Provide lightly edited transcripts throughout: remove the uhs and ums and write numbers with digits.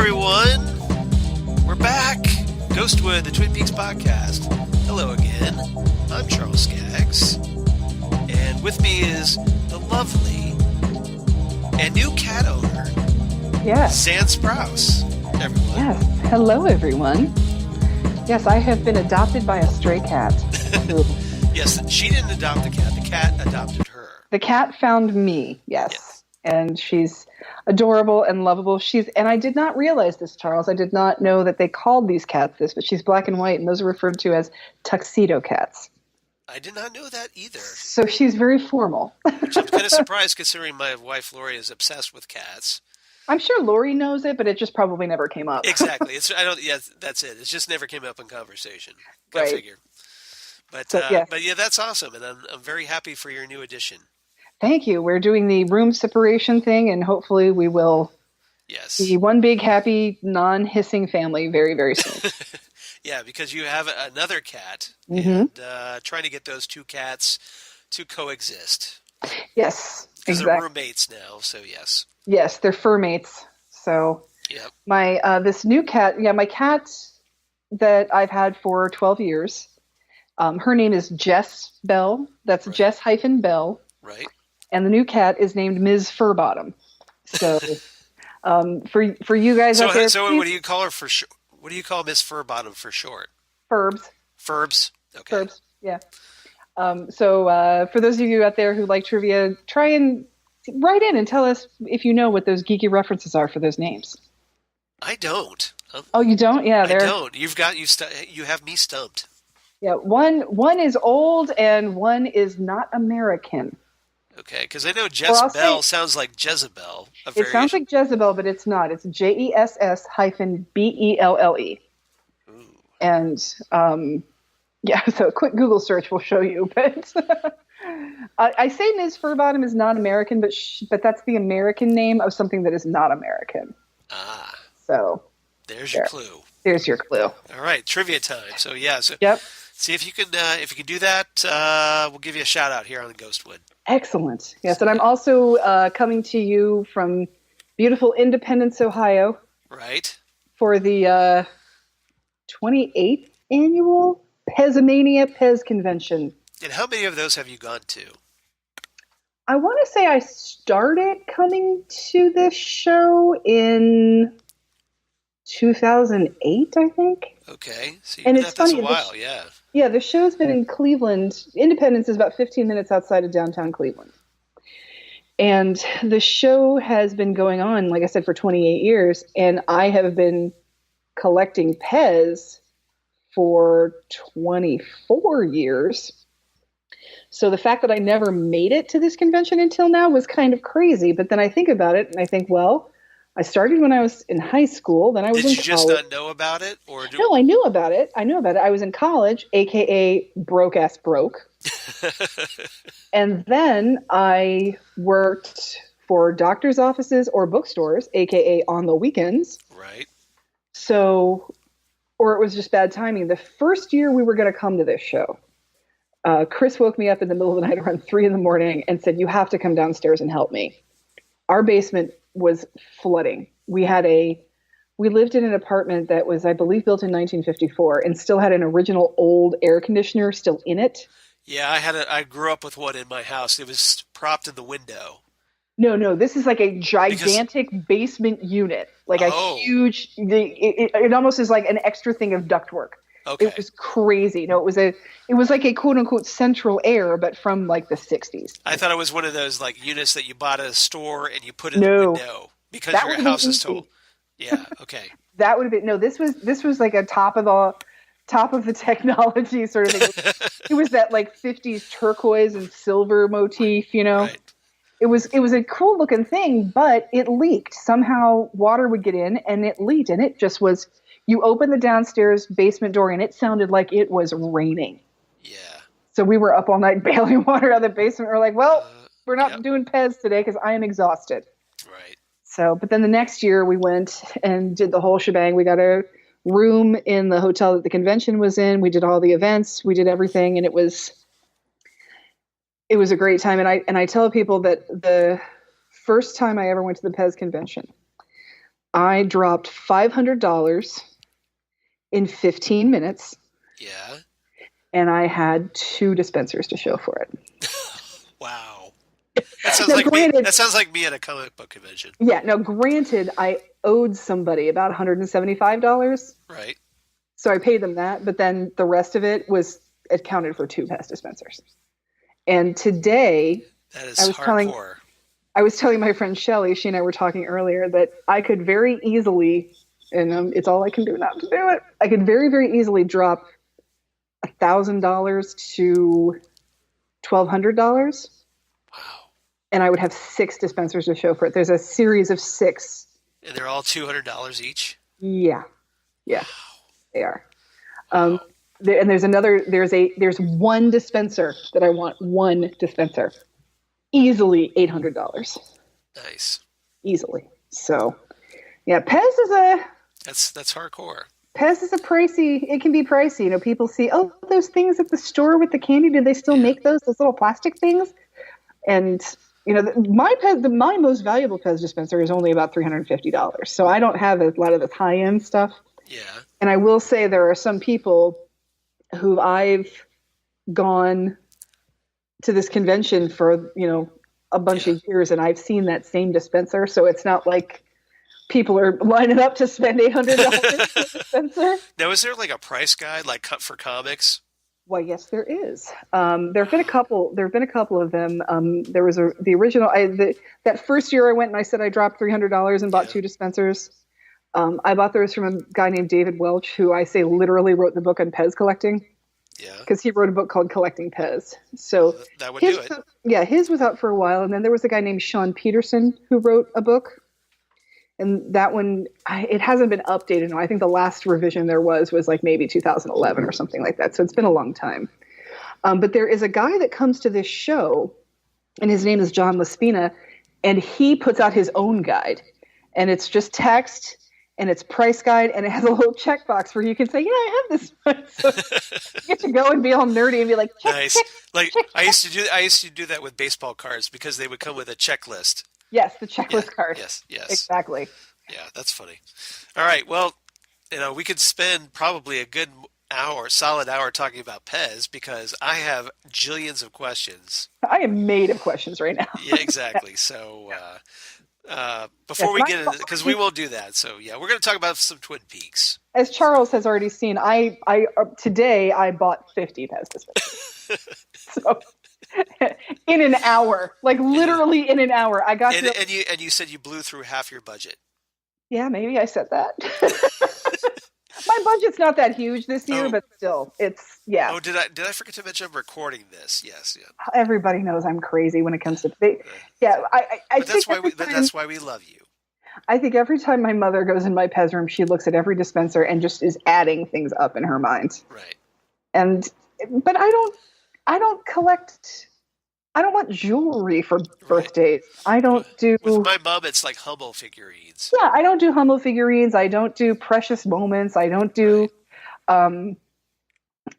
everyone. We're back. Ghostwood, the Twin Peaks podcast. Hello again. I'm Charles Skaggs. And with me is the lovely and new cat owner, San Sprouse. Everyone. Yes. Hello, everyone. Yes, I have been adopted by a stray cat. Yes, she didn't adopt the cat. The cat adopted her. The cat found me, yes. And she's adorable and lovable. And I did not realize this, Charles. I did not know that they called these cats this, but she's black and white, and those are referred to as tuxedo cats. I did not know that either. So she's very formal. Which I'm kind of surprised, considering my wife Lori is obsessed with cats. I'm sure Lori knows it, but it just probably never came up. Exactly. That's it. It just never came up in conversation. Go figure. But that's awesome, and I'm very happy for your new addition. Thank you. We're doing the room separation thing, and hopefully we will be one big, happy, non-hissing family very, very soon. Yeah, because you have another cat, and trying to get those two cats to coexist. Yes, exactly. Because they're roommates now, so yes. Yes, they're fur mates. So my this new cat, my cat that I've had for 12 years, her name is Jess Bell. That's Jess-Bell. Right. And the new cat is named Ms. Furbottom. So for you guys out there. So what do you call her for short? What do you call Miss Furbottom for short? Furbs. Furbs? Okay. Furbs, yeah. So for those of you out there who like trivia, try and write in and tell us if you know what those geeky references are for those names. I don't. Oh, you don't? Yeah, I don't. You have me stumped. Yeah, one is old and one is not American. Okay, because I know Jess Bell sounds like Jezebel. It sounds like Jezebel, but it's not. It's JESS-BELLE. Ooh. And so a quick Google search will show you. But I say Ms. Furbottom is not American, but that's the American name of something that is not American. Ah. So there's your clue. There's your clue. All right, trivia time. So see if you can do that. We'll give you a shout out here on Ghostwood. Excellent. Yes, and I'm also coming to you from beautiful Independence, Ohio. Right. For the 28th annual Pezmania Pez Convention. And how many of those have you gone to? I want to say I started coming to this show in 2008, I think. Okay. So you've been at this a while, yeah. Yeah, the show's been in Cleveland. Independence is about 15 minutes outside of downtown Cleveland. And the show has been going on, like I said, for 28 years. And I have been collecting Pez for 24 years. So the fact that I never made it to this convention until now was kind of crazy. But then I think about it and I think, well, I started when I was in high school. Then I was in college. Did you just not know about it? No, I knew about it. I was in college, a.k.a. broke-ass broke. And then I worked for doctor's offices or bookstores, a.k.a. on the weekends. Right. So, or it was just bad timing. The first year we were going to come to this show, Chris woke me up in the middle of the night around 3 a.m. and said, "You have to come downstairs and help me." Our basement was flooding. We lived in an apartment that was, I believe, built in 1954 and still had an original old air conditioner still in it. Yeah, I grew up with one in my house. It was propped in the window. No, this is like a gigantic basement unit, like a huge. It almost is like an extra thing of ductwork. Okay. It was crazy. No, it was like a quote unquote central air, but from like the 60s. I thought it was one of those like units that you bought at a store and you put in the window because your house is tall. Yeah. Okay. That would have been this was like a top of the technology sort of thing. It was that like 50s turquoise and silver motif, you know. Right. It was a cool looking thing, but it leaked. Somehow water would get in and it leaked, and it just was. You open the downstairs basement door and it sounded like it was raining. Yeah. So we were up all night bailing water out of the basement. We're like, well, we're not doing Pez today because I am exhausted. Right. So, but then the next year we went and did the whole shebang. We got a room in the hotel that the convention was in. We did all the events. We did everything. And it was a great time. And I tell people that the first time I ever went to the Pez convention, I dropped $500 in 15 minutes, Yeah. and I had 2 dispensers to show for it. Wow. That sounds Now, like me. granted, That sounds like me at a comic book convention. yeah, now granted, I owed somebody about $175, Right. so I paid them that, but then the rest of it was accounted for 2 Pez dispensers. And today, That is I was telling hardcore. I was telling my friend Shelly, she and I were talking earlier, that I could very easily, and it's all I can do not to do it. I could very, very easily drop $1,000 to $1,200, Wow. and I would have 6 dispensers to show for it. There's a series of 6. And they're all $200 each. Yeah, yeah, they are. Wow. And there's one dispenser that I want. One dispenser, easily $800, Nice. easily. So, yeah, That's hardcore. Pez is a pricey. It can be pricey. People see, oh, those things at the store with the candy. Do they still make those little plastic things? And my most valuable Pez dispenser is only about $350. So I don't have a lot of this high end stuff. Yeah. And I will say there are some people who I've gone to this convention for a bunch of years, and I've seen that same dispenser. So it's not like people are lining up to spend $800 for a dispenser. Now, is there like a price guide, like cut for comics? Why, yes, there is. There have been a couple. There have been a couple of them. There was the original. That first year I went and I said I dropped $300 and bought 2 dispensers. I bought those from a guy named David Welch, who I say literally wrote the book on Pez collecting. Yeah. Because he wrote a book called Collecting Pez. So that would do it. Yeah, his was out for a while, and then there was a guy named Sean Peterson who wrote a book. And that one, it hasn't been updated now. I think the last revision there was like maybe 2011 or something like that. So it's been a long time. But there is a guy that comes to this show, and his name is John Laspina, and he puts out his own guide. And it's just text, and it's price guide, and it has a little checkbox where you can say, yeah, I have this one. So you get to go and be all nerdy and be like, check, nice. Check, like check, I used to do that with baseball cards because they would come with a checklist. Yes, the checklist card. Yes. Exactly. Yeah, that's funny. All right, well, we could spend probably a good solid hour talking about Pez because I have jillions of questions. I am made of questions right now. Yeah, exactly. So before we get into, because we will do that. So yeah, we're going to talk about some Twin Peaks. As Charles has already seen, today I bought 50 Pez dispensers. So in an hour, like literally in an hour, I got. And you said you blew through half your budget. Yeah, maybe I said that. My budget's not that huge this year, but still, it's Oh, did I forget to mention I'm recording this? Yes, yeah. Everybody knows I'm crazy when it comes to that's why we love you. I think every time my mother goes in my Pez room, she looks at every dispenser and just is adding things up in her mind. Right. But I don't collect. I don't want jewelry for birthdays. I don't do. With my mom, it's like Hummel figurines. Yeah, I don't do Hummel figurines. I don't do precious moments. I don't do. Right.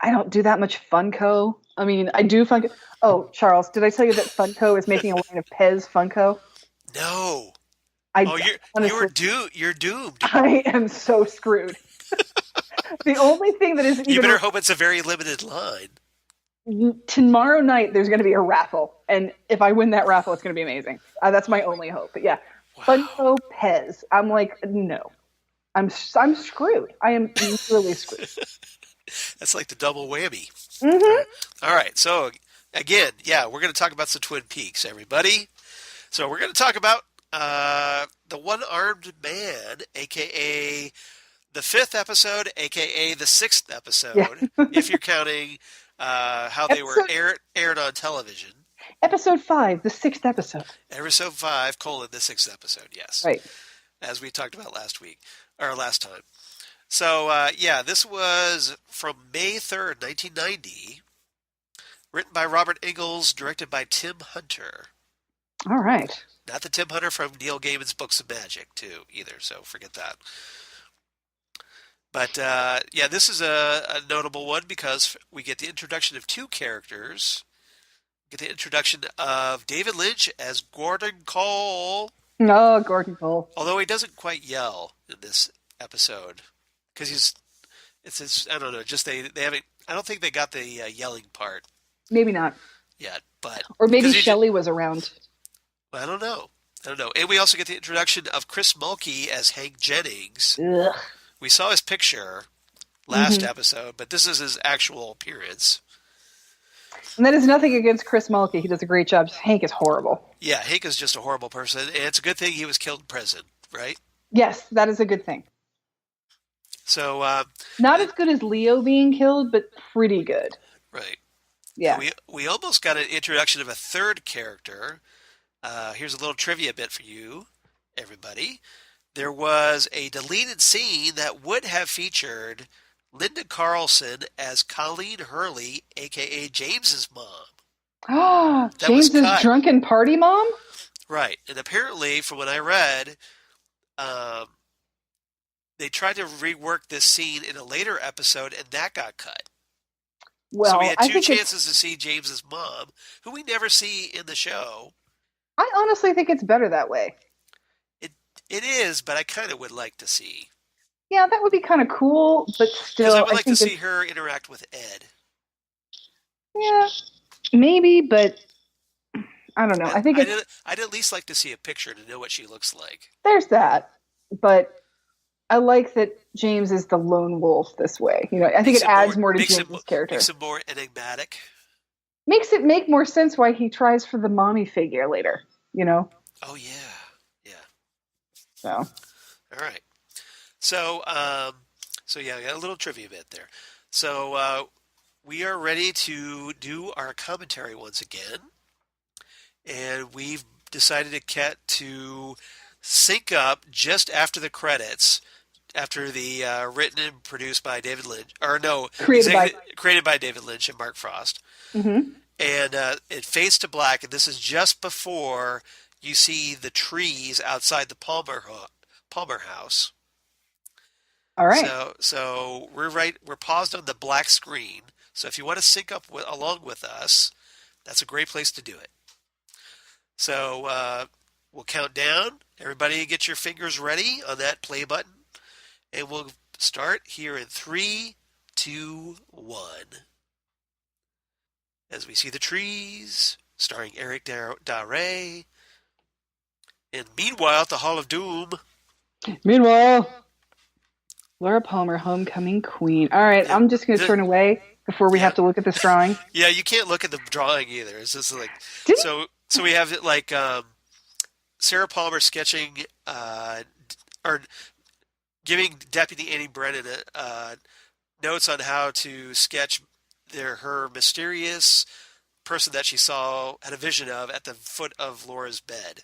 I don't do that much Funko. I mean, I do Funko. Oh, Charles, did I tell you that Funko is making a line of Pez Funko? No. You're doomed. I am so screwed. The only thing that is you better hope it's a very limited line. Tomorrow night there's going to be a raffle, and if I win that raffle, it's going to be amazing. That's my only hope. But yeah, wow. Funko Pez. I'm like, no, I'm screwed. I am really screwed. That's like the double whammy. Mm-hmm. All right, so again, yeah, we're going to talk about some Twin Peaks, everybody. So we're going to talk about the One-Armed Man, aka the 5th episode, aka the 6th episode, if you're counting how they were aired on television. Episode 5, the 6th episode. Episode 5, the 6th episode, yes. Right. As we talked about last time. So, this was from May 3rd, 1990. Written by Robert Ingalls, directed by Tim Hunter. All right. Not the Tim Hunter from Neil Gaiman's Books of Magic, too, either, so forget that. But, this is a notable one because we get the introduction of 2 characters. We get the introduction of David Lynch as Gordon Cole. Oh, Gordon Cole. Although he doesn't quite yell in this episode because I don't know, just they haven't. I don't think they got the yelling part Maybe not. yet, but Or maybe because Shelley was around. I don't know. I don't know. And we also get the introduction of Chris Mulkey as Hank Jennings. Ugh. We saw his picture last episode, but this is his actual appearance. And that is nothing against Chris Mulkey. He does a great job. Hank is horrible. Yeah, Hank is just a horrible person, and it's a good thing he was killed in prison, right? Yes, that is a good thing. So, not as good as Leo being killed, but pretty good. Right. Yeah. We almost got an introduction of a third character. Here's a little trivia bit for you, everybody. There was a deleted scene that would have featured Linda Carlson as Colleen Hurley, a.k.a. James's mom. James's drunken party mom? Right. And apparently, from what I read, they tried to rework this scene in a later episode, and that got cut. Well, so we had two chances to see James's mom, who we never see in the show. I honestly think it's better that way. It is, but I kind of would like to see. Yeah, that would be kind of cool, but still... Because I would like to see her interact with Ed. Yeah, maybe, but I don't know. I think I'd at least like to see a picture to know what she looks like. There's that, but I like that James is the lone wolf this way. You know, I think it adds more to James's character. Makes him more enigmatic. Makes it make more sense why he tries for the mommy figure later, you know? Oh, yeah. So. All right. So yeah, I got a little trivia bit there. So we are ready to do our commentary once again. And we've decided to sync up just after the credits, after the written and produced by David Lynch, or no, created by David Lynch and Mark Frost. Mm-hmm. And it fades to black, and this is just before you see the trees outside the Palmer house. All right. So we're paused on the black screen. So if you want to sync up along with us, that's a great place to do it. So we'll count down. Everybody get your fingers ready on that play button. And we'll start here in 3, 2, 1. As we see the trees, starring Eric Dare. And meanwhile, at the Hall of Doom. Meanwhile, Laura Palmer, homecoming queen. All right, I'm just going to turn away before we have to look at this drawing. Yeah, you can't look at the drawing either. It's just like so we have it like Sarah Palmer sketching or giving Deputy Annie Brennan notes on how to sketch her mysterious person that she had a vision of at the foot of Laura's bed.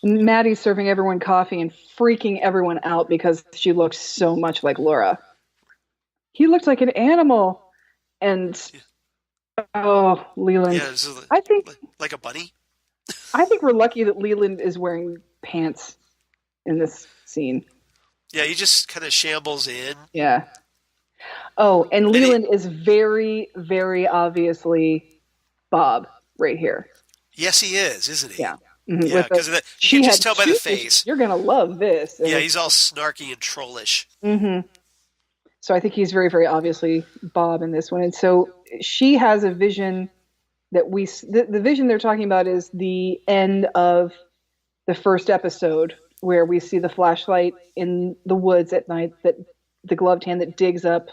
Maddie's serving everyone coffee and freaking everyone out because she looked so much like Laura. He looked like an animal. And, Leland. Yeah, I think like a bunny. I think we're lucky that Leland is wearing pants in this scene. Yeah, he just kind of shambles in. Yeah. Oh, and Leland is very, very obviously Bob right here. Yes, he is, isn't he? Yeah. Mm-hmm. Yeah, because you can just tell by the face. You're going to love this. Yeah, he's all snarky and trollish. Mm-hmm. So I think he's very, very obviously Bob in this one. And so she has a vision that the vision they're talking about is the end of the first episode where we see the flashlight in the woods at night, that the gloved hand that digs up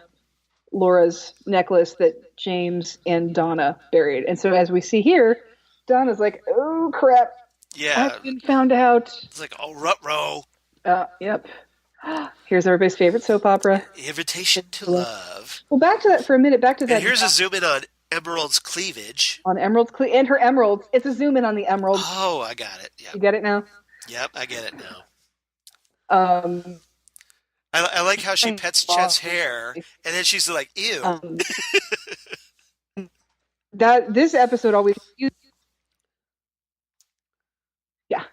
Laura's necklace that James and Donna buried. And so as we see here, Donna's like, oh, crap. Yeah. I've been found out. It's like, oh, ruh-roh. Yep. Here's everybody's favorite soap opera. Invitation to Love. Well, back to that for a minute. Back to that. And here's a zoom in on Emerald's cleavage. On Emerald's cleavage. And her emeralds. It's a zoom in on the emeralds. Oh, I got it. Yep. You get it now? Yep, I get it now. I like how she pets Chet's hair, and then she's like, ew. This episode always... Yeah.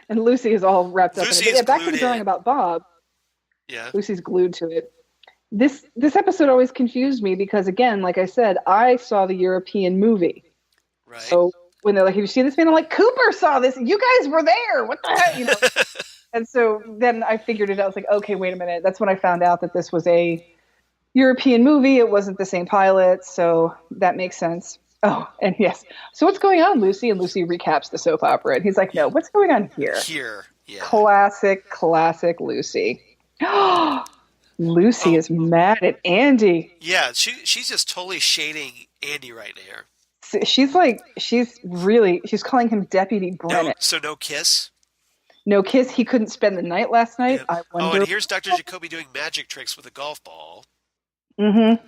And Lucy is all wrapped up in it. But back to the drawing about Bob. Yeah. Lucy's glued to it. This episode always confused me because, again, like I said, I saw the European movie. Right. So when they're like, "Have you seen this man?" I'm like, "Cooper saw this. You guys were there. What the heck?" You know. And so then I figured it out. I was like, "Okay, wait a minute." That's when I found out that this was a European movie. It wasn't the same pilot, so that makes sense. Oh, and yes. So what's going on, Lucy? And Lucy recaps the soap opera, and he's like, "No, what's going on here?" Yeah. Classic Lucy. Lucy is mad at Andy. Yeah, she's just totally shading Andy right there. She's calling him Deputy Brennan. No kiss? No kiss. He couldn't spend the night last night. Yeah. I wonder. And here's Dr. Jacoby doing magic tricks with a golf ball. Mm-hmm.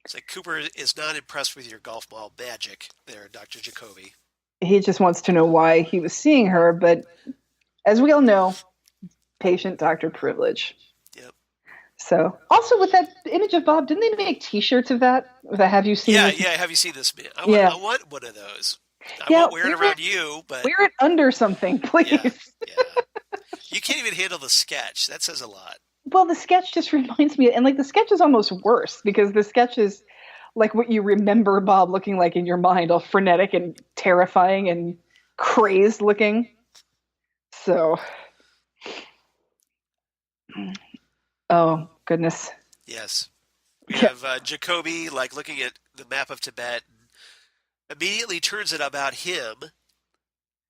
It's like Cooper is not impressed with your golf ball magic there, Dr. Jacoby. He just wants to know why he was seeing her, but as we all know, patient doctor privilege. Yep. So, also with that image of Bob, didn't they make T-shirts of that? Have you seen? Yeah. Have you seen this man? I want one of those. I won't wear it around you, but wear it under something, please. Yeah. You can't even handle the sketch. That says a lot. Well, the sketch just reminds me, and like the sketch is almost worse because the sketch is like what you remember Bob looking like in your mind, all frenetic and terrifying and crazed looking. So, oh goodness. Yes, we have Jacoby like looking at the map of Tibet, and immediately turns it about him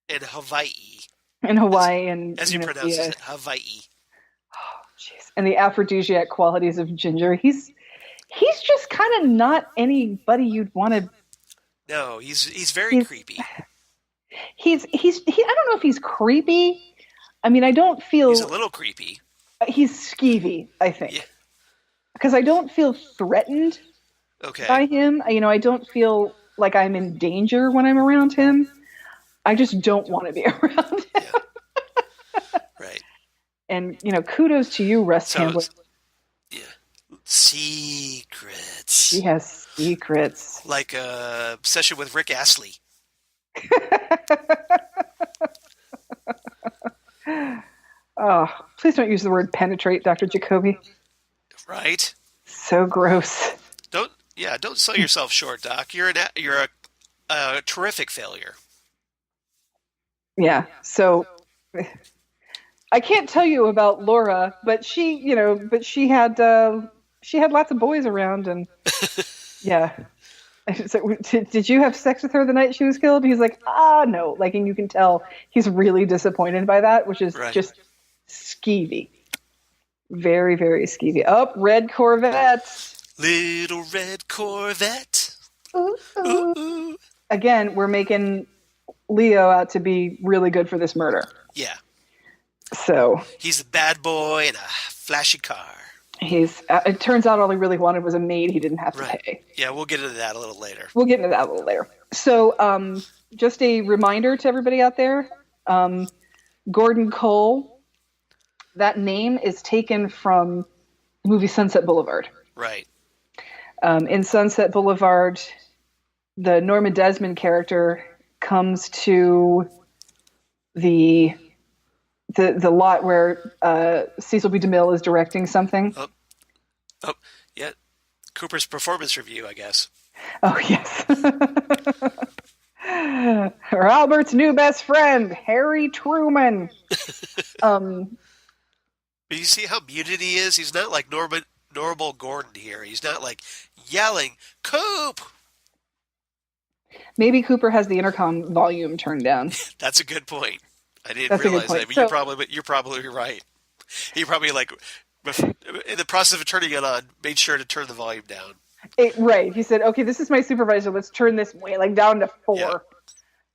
and Hawaii. In Hawaii, as he pronounces it, Hawaii. Oh, jeez. And the aphrodisiac qualities of Ginger. He's just kind of not anybody you'd want to. No, he's very creepy. I don't know if he's creepy. I mean, I don't feel. He's a little creepy. He's skeevy, I think. Yeah. Because I don't feel threatened by him. I don't feel like I'm in danger when I'm around him. I just don't want to be around him. Yeah. Right. And, kudos to you, Russ Handler. Yeah. Secrets. She has secrets. Like a session with Rick Astley. Oh, please don't use the word penetrate, Dr. Jacoby. Right. So gross. Don't sell yourself short, Doc. You're a terrific failure. Yeah. So I can't tell you about Laura, but she had lots of boys around, and yeah. So, did you have sex with her the night she was killed? He's like, no. Like, and you can tell he's really disappointed by that, which is just skeevy. Very, very skeevy. Oh, red Corvette. Little red Corvette. Ooh, ooh. Ooh. Again, we're making Leo out to be really good for this murder. Yeah. So he's a bad boy in a flashy car. It turns out all he really wanted was a maid he didn't have to pay. Yeah, we'll get into that a little later. So, just a reminder to everybody out there, Gordon Cole, that name is taken from the movie Sunset Boulevard. Right. In Sunset Boulevard, the Norma Desmond character comes to the lot where Cecil B. DeMille is directing something. Oh, yeah. Cooper's performance review, I guess. Oh, yes. Albert's new best friend, Harry Truman. You see how muted he is? He's not like normal Gordon here. He's not like yelling, Coop! Maybe Cooper has the intercom volume turned down. That's a good point. I didn't realize that, but you're probably right. He probably, like, in the process of turning it on, made sure to turn the volume down. Right. He said, okay, this is my supervisor. Let's turn this down to 4. Yeah.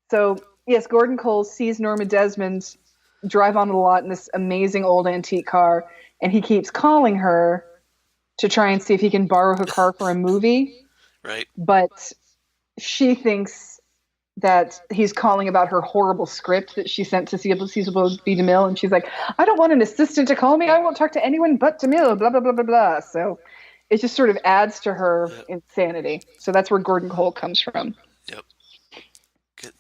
So, yes, Gordon Cole sees Norma Desmond drive onto the lot in this amazing old antique car, and he keeps calling her to try and see if he can borrow her car for a movie. Right. But she thinks that he's calling about her horrible script that she sent to Cecil B. DeMille, and she's like, I don't want an assistant to call me. I won't talk to anyone but DeMille, blah, blah, blah, blah, blah. So it just sort of adds to her insanity. So that's where Gordon Cole comes from. Yep. Good.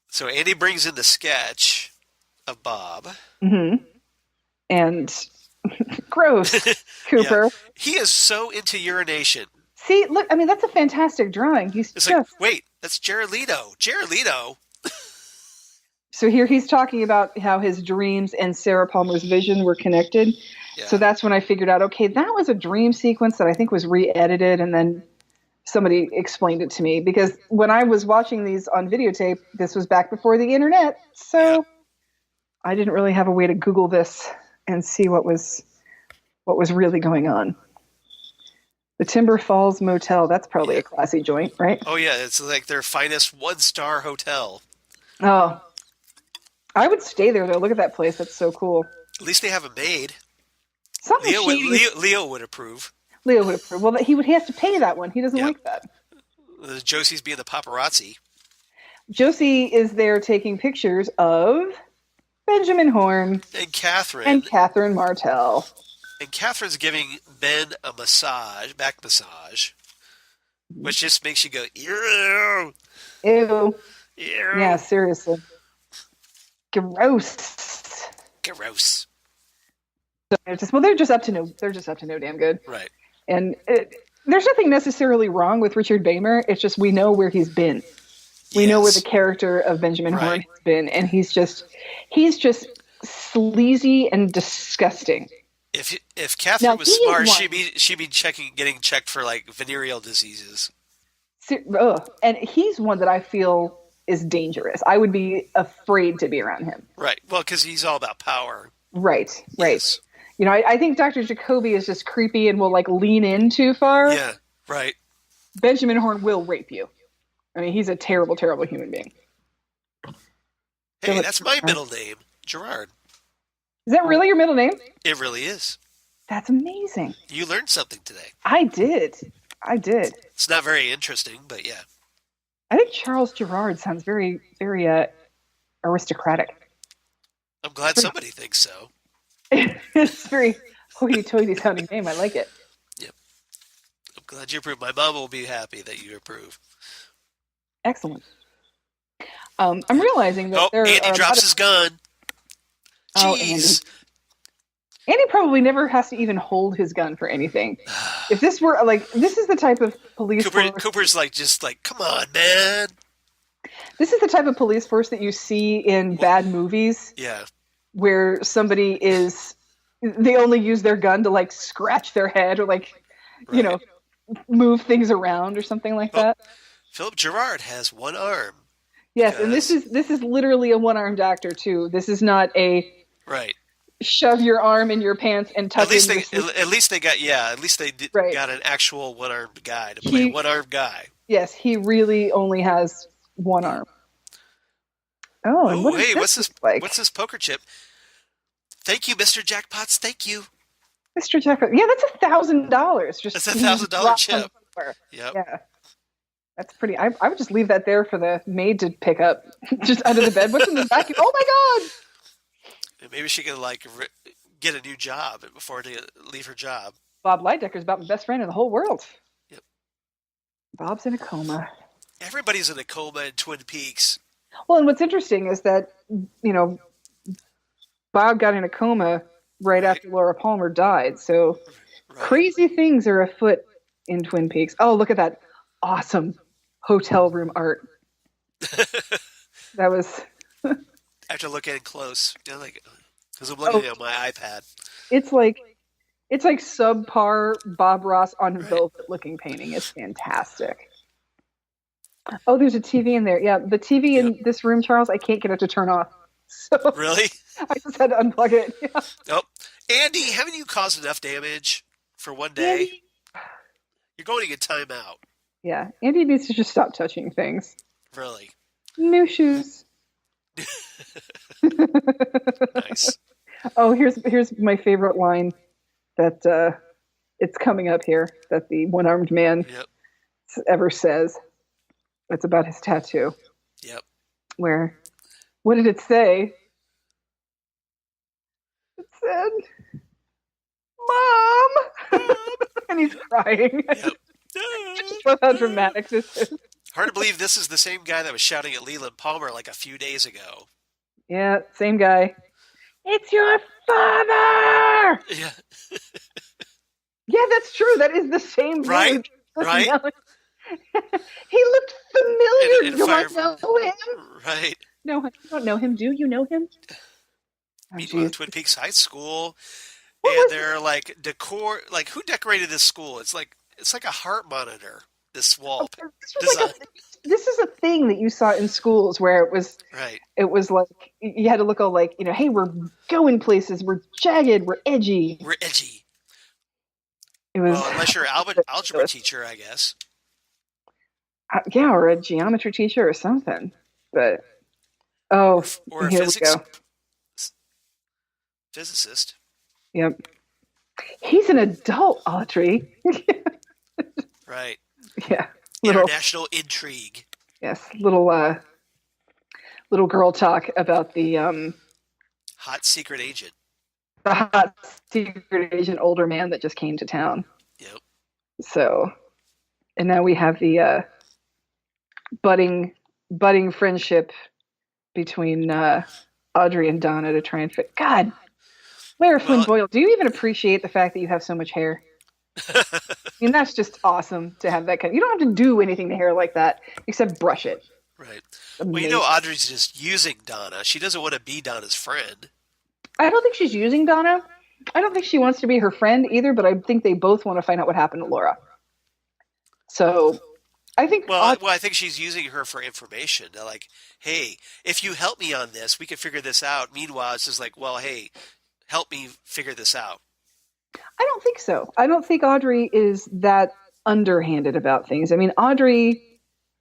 So Andy brings in the sketch of Bob. Mm-hmm. And gross, Cooper. Yeah. He is so into urination. See, look, I mean, that's a fantastic drawing. He's like, wait, That's Jared Leto. Jared Leto. So here he's talking about how his dreams and Sarah Palmer's vision were connected. Yeah. So that's when I figured out, okay, that was a dream sequence that I think was re-edited, and then somebody explained it to me. Because when I was watching these on videotape, this was back before the internet, so I didn't really have a way to Google this and see what was really going on. The Timber Falls Motel, that's probably a classy joint, right? Oh, yeah, it's like their finest one-star hotel. Oh. I would stay there, though. Look at that place. That's so cool. At least they have a maid. Leo would approve. Leo would approve. Well, he has to pay that one. He doesn't like that. Josie's being the paparazzi. Josie is there taking pictures of Benjamin Horne. And Catherine. And Catherine Martell. And Catherine's giving Ben a back massage, which just makes you go, ew. Ew. Ew. Yeah, seriously. Gross. They're just up to no damn good. Right. And there's nothing necessarily wrong with Richard Beymer. It's just we know where he's been. We know where the character of Benjamin Horne has been, and he's just sleazy and disgusting. If Catherine was smart, she'd be getting checked for like venereal diseases. And he's one that I feel is dangerous. I would be afraid to be around him. Right. Well, because he's all about power. Right. Yes. You know, I think Dr. Jacoby is just creepy and will like lean in too far. Yeah. Right. Benjamin Horne will rape you. I mean, he's a terrible, terrible human being. Hey, that's my middle name, Gerard. Is that really your middle name? It really is. That's amazing. You learned something today. I did. It's not very interesting, but yeah. I think Charles Gerard sounds very, very aristocratic. I'm glad somebody thinks so. It's very hoity-toity sounding name. I like it. Yep. I'm glad you approve. My mom will be happy that you approve. Excellent. I'm realizing that Andy drops his gun. Jeez. Andy probably never has to even hold his gun for anything. If this were this is the type of police force. Cooper's just come on, man. This is the type of police force that you see in bad movies. Yeah. Where somebody they only use their gun to scratch their head or move things around or something like that. Philip Gerard has one arm. Yes, and this is literally a one-armed actor too. This is not a shove your arm in your pants and tuck in. At least they got got an actual one-armed guy to play a one-armed guy. Yes, he really only has one arm. Oh, and what's this like? What's this poker chip? Thank you, Mr. Jackpots. Thank you, Mr. Jackpot. Yeah, that's $1,000. That's $1,000 chip. Yep. Yeah. That's pretty. I would just leave that there for the maid to pick up, just under the bed. What's in the vacuum? Oh my god! Maybe she could get a new job before to leave her job. Bob Lightdecker's about my best friend in the whole world. Yep. Bob's in a coma. Everybody's in a coma in Twin Peaks. Well, and what's interesting is that Bob got in a coma right after Laura Palmer died. So crazy things are afoot in Twin Peaks. Oh, look at that awesome hotel room art. That was. I have to look at it close, because I'm looking at my iPad. It's like subpar Bob Ross on velvet looking painting. It's fantastic. Oh, there's a TV in there. Yeah, the TV in this room, Charles, I can't get it to turn off. So really? I just had to unplug it. Yeah. Oh, Andy, haven't you caused enough damage for one day? Andy? You're going to get time out. Yeah, Andy needs to just stop touching things. Really? New shoes. Nice. Oh, here's my favorite line that it's coming up here that the one-armed man ever says. It's about his tattoo. Yep. What did it say? It said, "Mom!" And he's crying. Yep. Just love how dramatic this is. Hard to believe this is the same guy that was shouting at Leland Palmer a few days ago. Yeah, same guy. It's your father! Yeah. Yeah, that's true. That is the same right? personality. He looked familiar. And Do I fire. know him? Right. No, I don't know him. Do you know him? Oh, Meanwhile, jeez. Twin Peaks High School, What and was they're like decor. Like, who decorated this school? It's like a heart monitor. This wall this was like design. this is a thing that you saw in schools where Right. it was like you had to look all like, hey, we're going places, we're jagged, we're edgy. We're edgy. It was Well, unless you're an algebra teacher, I guess. yeah, or a geometry teacher or something. But Or a here we go. physicist. Yep. He's an adult, Audrey. Right. Yeah. International intrigue. Yes. Little girl talk about the Hot secret agent. the hot secret agent older man that just came to town. Yep. So, and now we have the budding friendship between Audrey and Donna to try and fit. God, Lara Flynn Boyle, do you even appreciate the fact that you have so much hair? I mean, that's just awesome to have that kind. You don't have to do anything to hair like that except brush it. Right. Amazing. Well, Audrey's just using Donna. She doesn't want to be Donna's friend. I don't think she's using Donna. I don't think she wants to be her friend either, but I think they both want to find out what happened to Laura. So I think... I think she's using her for information. They're like, hey, if you help me on this, we can figure this out. Meanwhile, it's just like, well, hey, help me figure this out. I don't think so. I don't think Audrey is that underhanded about things. I mean, Audrey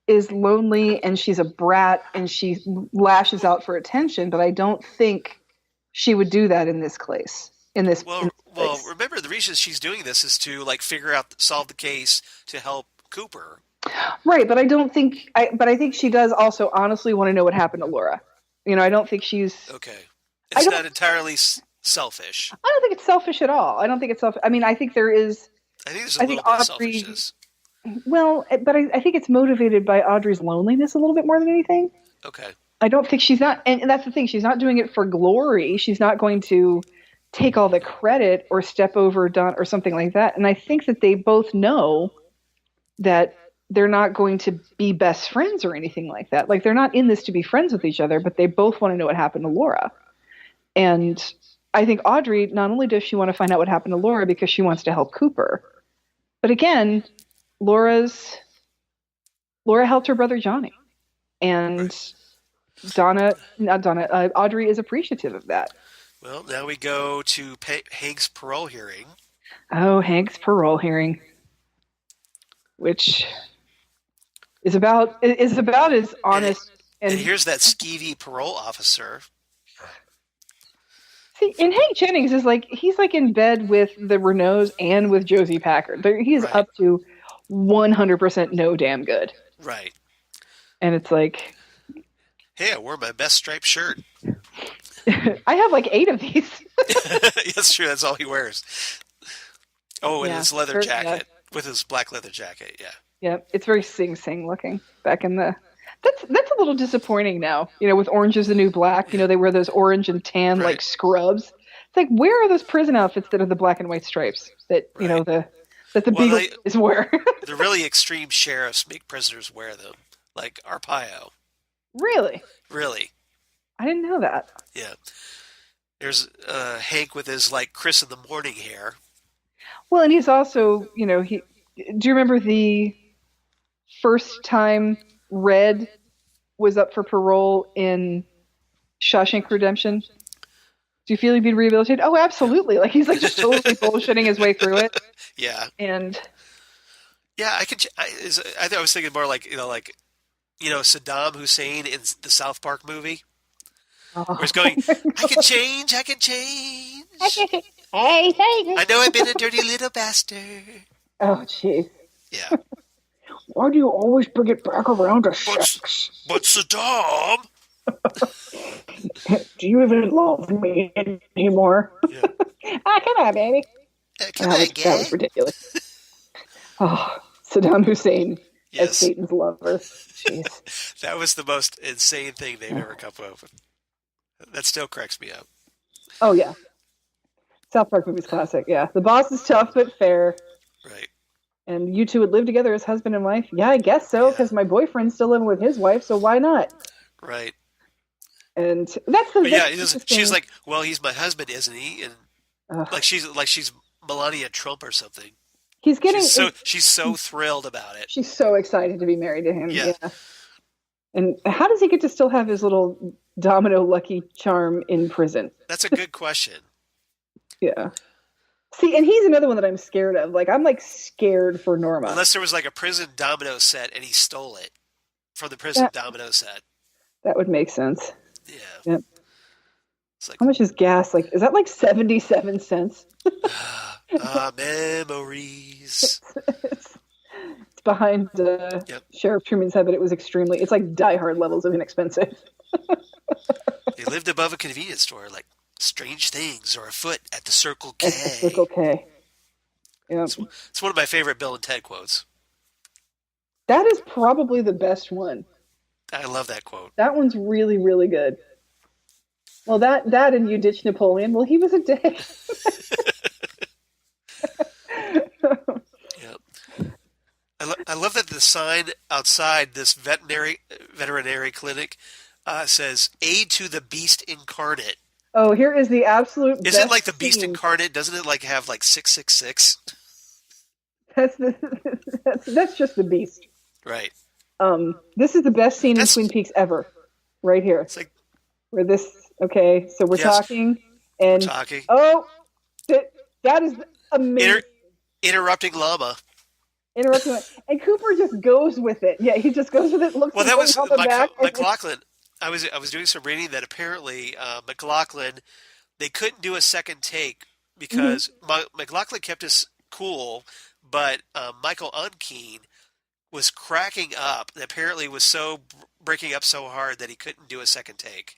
is lonely and she's a brat and she lashes out for attention, but I don't think she would do that in this case. Well, remember the reason she's doing this is to like solve the case to help Cooper. Right, but I think she does also honestly want to know what happened to Laura. I don't think she's okay. It's not entirely selfish. I don't think it's selfish at all. I don't think it's selfish. I mean, I think there is. I think there's a little bit of selfishness. Well, but I think it's motivated by Audrey's loneliness a little bit more than anything. Okay. I don't think she's not, and that's the thing. She's not doing it for glory. She's not going to take all the credit or step over Don or something like that. And I think that they both know that they're not going to be best friends or anything like that. Like they're not in this to be friends with each other, but they both want to know what happened to Laura. And I think Audrey, not only does she want to find out what happened to Laura because she wants to help Cooper, but again, Laura helped her brother Johnny, and Audrey is appreciative of that. Well, now we go to Hank's parole hearing. Oh, Hank's parole hearing, which is about as honest. And here's that skeevy parole officer. See, and Hank Jennings is he's in bed with the Renaults and with Josie Packard. He's right. up to 100% no damn good. Right. And it's like, hey, I wore my best striped shirt. I have 8 of these. That's true. That's all he wears. Oh, and his leather jacket with his black leather jacket. Yeah. Yeah, it's very Sing Sing looking. Back in the that's a little disappointing now. With Orange is the New Black. They wear those orange and tan scrubs. It's like, where are those prison outfits that are the black and white stripes that that the Beagles wear? The really extreme sheriffs make prisoners wear them, like Arpaio. Really? Really. I didn't know that. Yeah. There's Hank with his Chris in the Morning hair. Well, and he's also, do you remember the first time Red was up for parole in Shawshank Redemption? Do you feel he'd be rehabilitated? Oh, absolutely. He's just totally bullshitting his way through it. Yeah. And yeah, I was thinking more Saddam Hussein in the South Park movie. Where he's going, I can change. Hey, I know I've been a dirty little bastard. Oh, jeez. Yeah. Why do you always bring it back around to sex? But Saddam! Do you even love me anymore? Yeah. Come on, baby. That was ridiculous. Oh, Saddam Hussein as Satan's lover. Jeez. That was the most insane thing they've ever come up with. That still cracks me up. Oh, yeah. South Park movie's classic, yeah. The boss is tough but fair. Right. And you two would live together as husband and wife? Yeah, I guess so, because my boyfriend's still living with his wife, so why not? Right. And that's the she's like, well, he's my husband, isn't he? And ugh. she's Melania Trump or something. He's getting she's so thrilled about it. She's so excited to be married to him. Yeah. And how does he get to still have his little domino lucky charm in prison? That's a good question. Yeah. See, and he's another one that I'm scared of. Like, I'm like scared for Norma. Unless there was like a prison domino set and he stole it from the prison domino set. That would make sense. Yeah. Yep. It's like, how much is gas? Like, is that like 77 cents? Memories. It's behind Sheriff Truman's head, but it was it's like Die Hard levels of inexpensive. They lived above a convenience store, like strange things are afoot at the Circle K. At the Circle K. Yeah. It's one of my favorite Bill and Ted quotes. That is probably the best one. I love that quote. That one's really, really good. Well, that and You Ditch Napoleon. Well, he was a dick. Yep. I love that the sign outside this veterinary clinic says "Aid to the Beast Incarnate." Oh, here is the absolute. Is it like the Beast Incarnate? Doesn't it like have like 666? That's just the Beast. Right. This is the best scene in Twin Peaks ever. Right here. It's like where this. Okay, so we're talking, and oh, that is amazing. Interrupting llama. Interrupting it, and Cooper just goes with it. Yeah, he just goes with it. Looks. Well, that was McLaughlin. I was doing some reading that apparently McLaughlin, they couldn't do a second take because McLaughlin kept us cool, but Michael Unkeen was cracking up and apparently was breaking up so hard that he couldn't do a second take.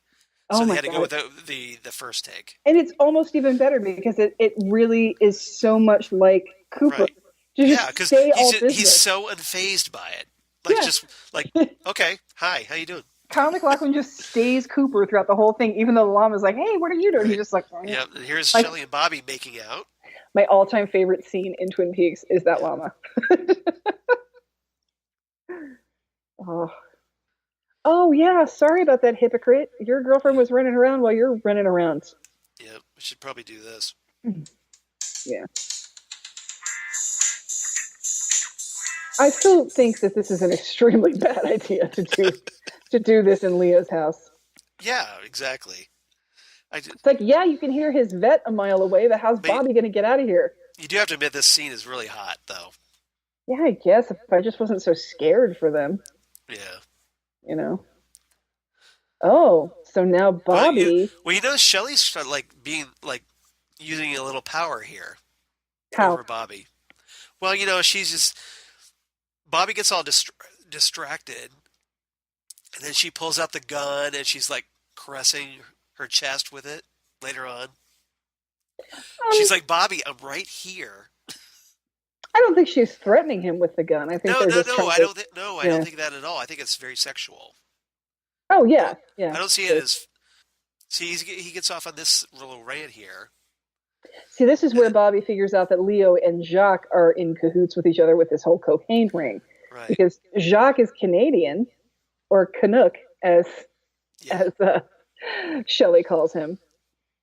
So they had to go with the first take. And it's almost even better because it really is so much like Cooper. Right. Yeah, because he's so unfazed by it. Like just like, okay, hi, how you doing? Kyle MacLachlan just stays Cooper throughout the whole thing, even though the llama's like, hey, what are you doing? Right. He's just like, yeah, and here's Shelley and Bobby making out. My all-time favorite scene in Twin Peaks is that llama. Oh, yeah, sorry about that, hypocrite. Your girlfriend was running around while you're running around. Yeah, we should probably do this. Yeah. I still think that this is an extremely bad idea to do this in Leo's house. Yeah, exactly. It's like, yeah, you can hear his vet a mile away, but how's Bobby going to get out of here? You do have to admit this scene is really hot, though. Yeah, I guess if I just wasn't so scared for them. Yeah. You know. Oh, so now Bobby. Well, you know, Shelley's like being like using a little power here over Bobby. Well, you know, she's just Bobby gets all distracted, and then she pulls out the gun and she's like caressing her chest with it later on. She's like, Bobby, I'm right here. I don't think she's threatening him with the gun. I think no. I don't think that at all. I think it's very sexual. Oh yeah. I don't see it as. See, he gets off on this little rant here. See, this is where Bobby figures out that Leo and Jacques are in cahoots with each other with this whole cocaine ring. Right. Because Jacques is Canadian, or Canuck, as Shelley calls him.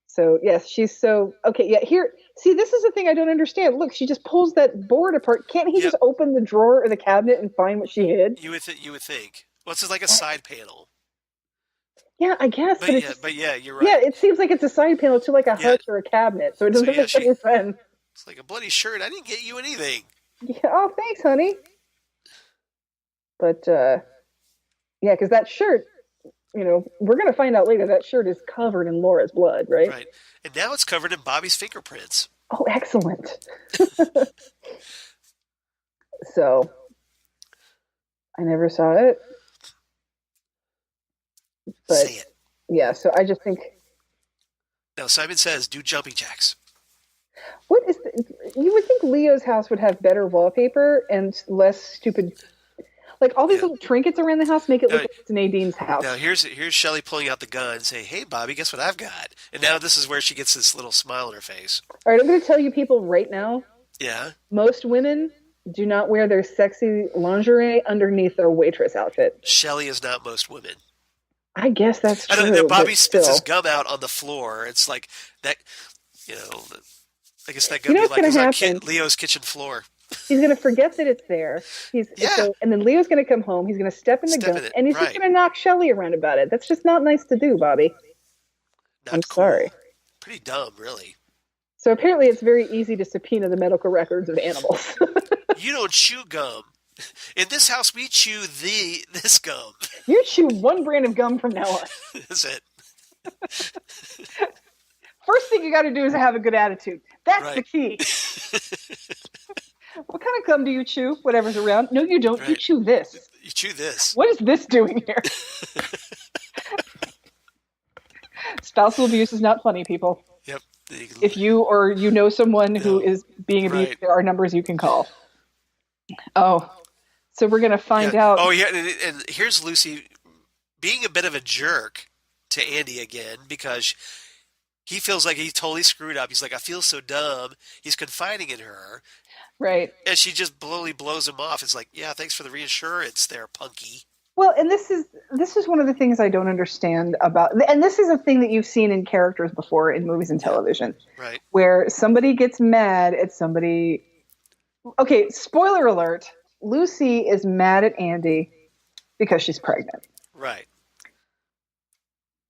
So yes, she's so okay. Yeah, here. See, this is the thing I don't understand. Look, she just pulls that board apart. Can't he just open the drawer or the cabinet and find what she hid? You would think. Well, it's like a side panel. Yeah, I guess. But yeah, you're right. Yeah, it seems like it's a side panel to like a hutch or a cabinet, so it doesn't make any sense. It's like a bloody shirt. I didn't get you anything. Yeah. Oh, thanks, honey. But yeah, because that shirt. You know, we're going to find out later that shirt is covered in Laura's blood, right? Right. And now it's covered in Bobby's fingerprints. Oh, excellent. So, I never saw it. But, say it. Yeah, so I just think... Now, Simon says, do jumping jacks. What is... You would think Leo's house would have better wallpaper and less stupid... Like, all these little trinkets around the house make it look like it's Nadine's house. Now, here's Shelley pulling out the gun and saying, hey, Bobby, guess what I've got? And now this is where she gets this little smile on her face. All right, I'm going to tell you people right now. Yeah? Most women do not wear their sexy lingerie underneath their waitress outfit. Shelley is not most women. I guess that's true. And then Bobby but spits still. his gum out on the floor. It's like that, you know. I guess that You know gum what's is gonna like happen? Leo's kitchen floor. He's going to forget that it's there. And then Leo's going to come home. He's going to step in the gum, and he's just going to knock Shelley around about it. That's just not nice to do, Bobby. I'm sorry. Pretty dumb, really. So apparently it's very easy to subpoena the medical records of animals. You don't chew gum. In this house, we chew this gum. You chew one brand of gum from now on. That's it. First thing you got to do is have a good attitude. That's the key. What kind of gum do you chew? Whatever's around. No, you don't. Right. You chew this. You chew this. What is this doing here? Spousal abuse is not funny, people. Yep. If you or you know someone who is being abused, there are numbers you can call. Oh, so we're going to find out. Oh, yeah. And here's Lucy being a bit of a jerk to Andy again because he feels like he totally screwed up. He's like, I feel so dumb. He's confiding in her. Right. And she just blows him off. It's like, yeah, thanks for the reassurance there, punky. Well, and this is one of the things I don't understand about, and this is a thing that you've seen in characters before in movies and television. Right. Where somebody gets mad at somebody. Okay, spoiler alert. Lucy is mad at Andy because she's pregnant. Right.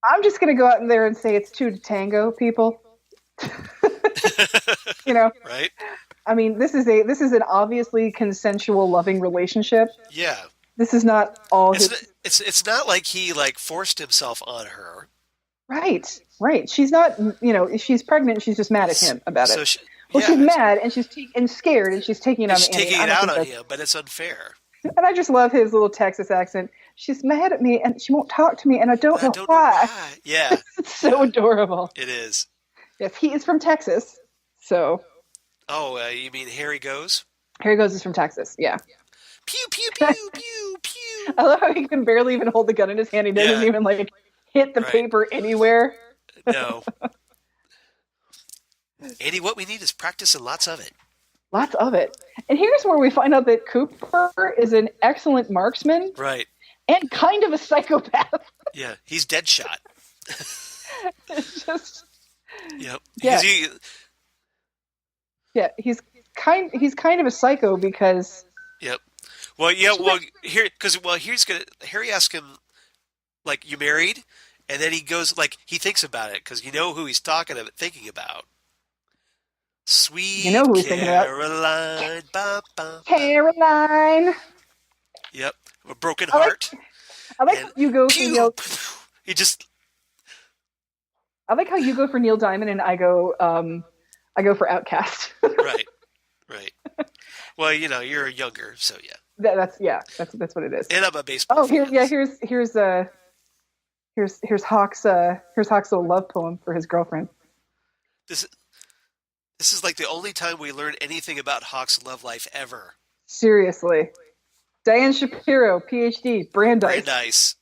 I'm just going to go out there and say it's two to tango, people. You know. Right. I mean, this is an obviously consensual, loving relationship. Yeah. This is not all. It's not like he forced himself on her. Right. She's not. She's pregnant. And she's just mad at him about it. She's mad and she's scared and she's taking it out on Andy. Taking it out on him, but it's unfair. And I just love his little Texas accent. She's mad at me and she won't talk to me, and I don't know why. Yeah. It's so adorable. It is. Yes, he is from Texas. So. Oh, you mean Harry Goes? Harry Goes is from Texas. Yeah. Pew pew pew pew pew. I love how he can barely even hold the gun in his hand. He doesn't even hit the paper anywhere. No. Andy, what we need is practice and lots of it. Lots of it. And here's where we find out that Cooper is an excellent marksman. Right. And kind of a psychopath. Yeah, he's Deadshot. It's just. Yep. Yeah. He's kind of a psycho because. Yep. Well, yeah. Well, Harry asks him, you married, and then he goes he thinks about it because who he's thinking about. Sweet who he's Caroline. Ba, ba, ba. Caroline. Yep. A broken heart. I like how you go for Neil. I like how you go for Neil Diamond and I go for Outcast. Right. Well, you're younger, so yeah. That's what it is. And I'm a baseball. Oh, here's Hawk's little love poem for his girlfriend. This is the only time we learn anything about Hawk's love life ever. Seriously. Diane Shapiro, PhD, Brandeis.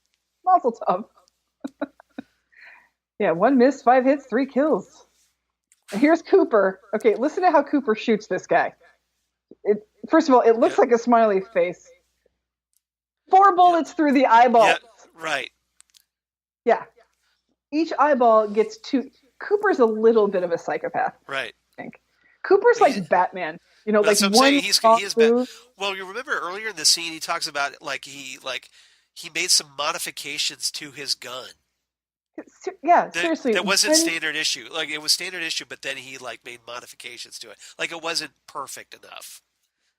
Mazel tov. Yeah, 1 miss, 5 hits, 3 kills. And here's Cooper. Okay, listen to how Cooper shoots this guy. First of all, it looks like a smiley face. 4 bullets through the eyeball. Yeah, right. Yeah. Each eyeball gets 2. Cooper's a little bit of a psychopath. Right. I think. Cooper's like Batman. That's what I'm one saying. He is Batman. Well, you remember earlier in the scene he talks about he made some modifications to his gun. Yeah, seriously. That wasn't standard issue. It was standard issue, but then he made modifications to it. It wasn't perfect enough.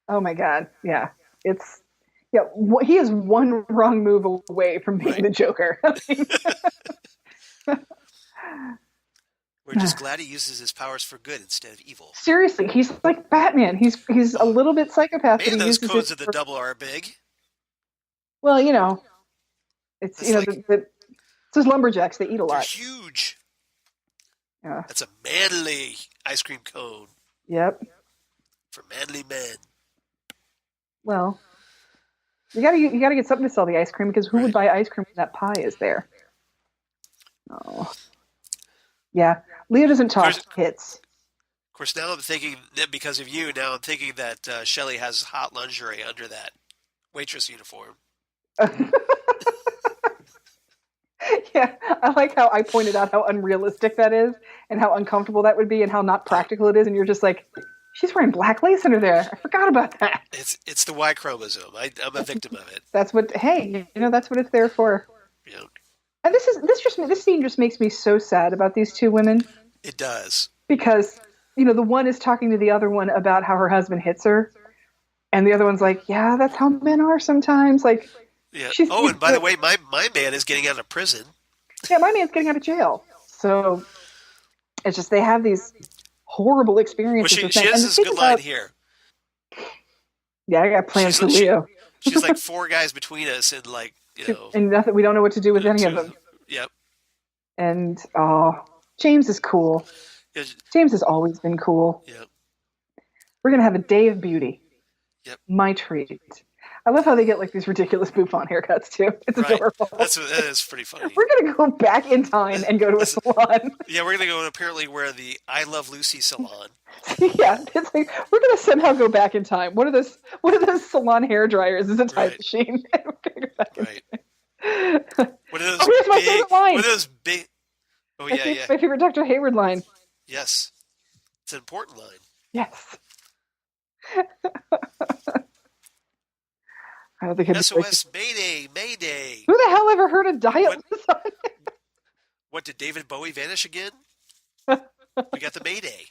Oh my God. Yeah. He is one wrong move away from being the Joker. We're just glad he uses his powers for good instead of evil. Seriously, he's like Batman. He's a little bit psychopath. Man, those codes of the double are big. Well, it's it's those lumberjacks. They eat a lot. They're huge. Yeah. That's a manly ice cream cone. Yep. For manly men. Well, you gotta get something to sell the ice cream because who would buy ice cream when that pie is there? Oh. Yeah. Leo doesn't talk hits. course, now I'm thinking that because of you, now I'm thinking that Shelley has hot lingerie under that waitress uniform. Yeah, I like how I pointed out how unrealistic that is and how uncomfortable that would be and how not practical it is. And you're just like, she's wearing black lace under there. I forgot about that. It's the Y chromosome. I'm a victim of it. That's what, hey, that's what it's there for. Yeah. And this scene just makes me so sad about these two women. It does. Because, the one is talking to the other one about how her husband hits her. And the other one's like, yeah, that's how men are sometimes. Like, yeah. Oh, and by the way, my man is getting out of prison. Yeah, my man's getting out of jail. So it's just they have these horrible experiences. Well, she has this good line here. Yeah, I got plans for Leo. She's like 4 guys between us, and and nothing. We don't know what to do with any of them. Yep. And James is cool. Yeah. James has always been cool. Yep. We're gonna have a day of beauty. Yep. My treat. I love how they get like these ridiculous bouffant haircuts too. It's adorable. That is pretty funny. We're gonna go back in time and go to a salon. Yeah, we're gonna go and apparently wear the I Love Lucy salon. Yeah, it's like we're gonna somehow go back in time. One of those salon hair dryers is a time machine. We're gonna go back in time. What are those? Here's my favorite line. What are those big? Oh yeah. My favorite Dr. Hayward line. Yes, it's an important line. Yes. I don't think SOS Mayday, Mayday. Who the hell ever heard a dial? What, did David Bowie vanish again? We got the Mayday.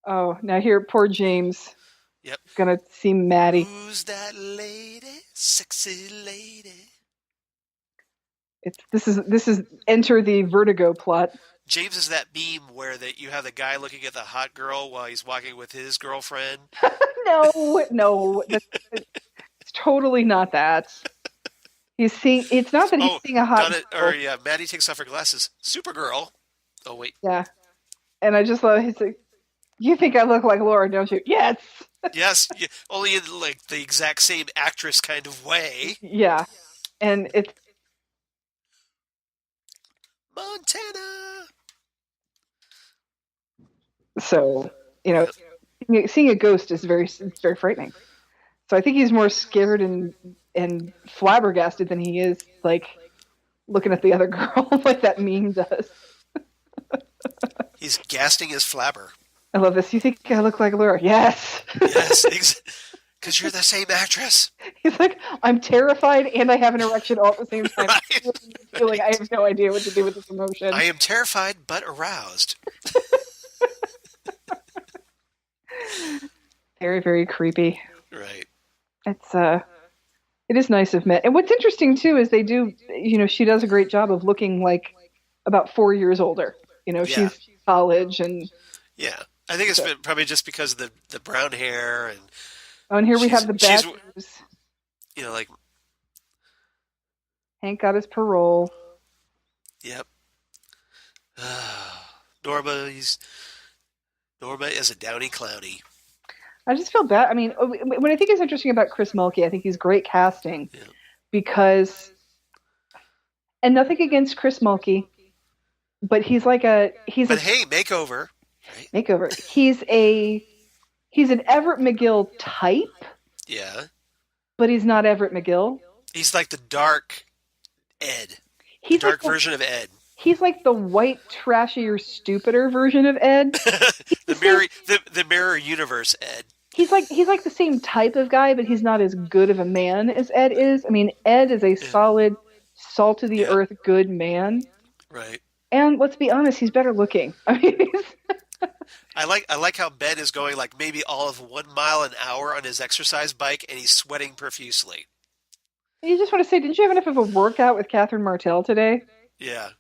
Oh, now here, poor James. Yep. Gonna see Maddie. Who's that lady? Sexy lady. This is enter the Vertigo plot. James is that meme where you have the guy looking at the hot girl while he's walking with his girlfriend. No. It's totally not that. It's not that he's seeing a hot girl. Maddie takes off her glasses. Supergirl. Oh, wait. Yeah. And I just love, he's like, you think I look like Laura, don't you? Yes. Yes. Only in like the exact same actress kind of way. Yeah. And it's Montana. So, seeing a ghost is very frightening. So I think he's more scared and flabbergasted than he is like looking at the other girl like that meme does. He's gasting his flabber. I love this. You think I look like Laura? Yes. Yes, because you're the same actress. He's like, I'm terrified and I have an erection all at the same time. I feel like I have no idea what to do with this emotion. I am terrified but aroused. Very, very creepy. Right. It is nice of Matt. And what's interesting too is they do, she does a great job of looking like about 4 years older. She's college and. Yeah. I think it's been probably just because of the brown hair and here we have the bad news. Like. Hank got his parole. Yep. Norma is a downy clowny. I just feel bad. I mean, what I think is interesting about Chris Mulkey, I think he's great casting because, and nothing against Chris Mulkey, but he's hey, makeover. Right? Makeover. He's an Everett McGill type. Yeah. But he's not Everett McGill. He's like the dark Ed. He's the dark version of Ed. He's like the white, trashier, stupider version of Ed. the mirror universe Ed. He's like the same type of guy, but he's not as good of a man as Ed is. I mean, Ed is a solid, salt of the earth, good man. Right. And let's be honest, he's better looking. I mean, I like how Ben is going like maybe all of 1 mile an hour on his exercise bike, and he's sweating profusely. You just want to say, didn't you have enough of a workout with Catherine Martell today? Yeah.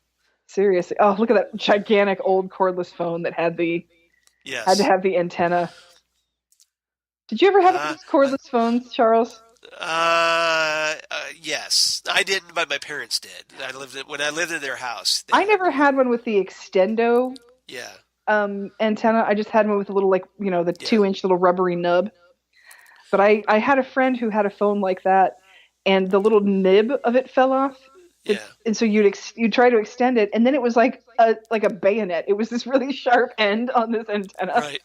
Seriously. Oh, look at that gigantic old cordless phone that had to have the antenna. Did you ever have those cordless phones, Charles? Yes. I didn't, but my parents did. When I lived in their house. I never had one with the extendo. Yeah. Antenna. I just had one with a little, the 2-inch little rubbery nub. But I had a friend who had a phone like that, and the little nib of it fell off. Yeah. And so you'd try to extend it, and then it was like a bayonet. It was this really sharp end on this antenna. Right.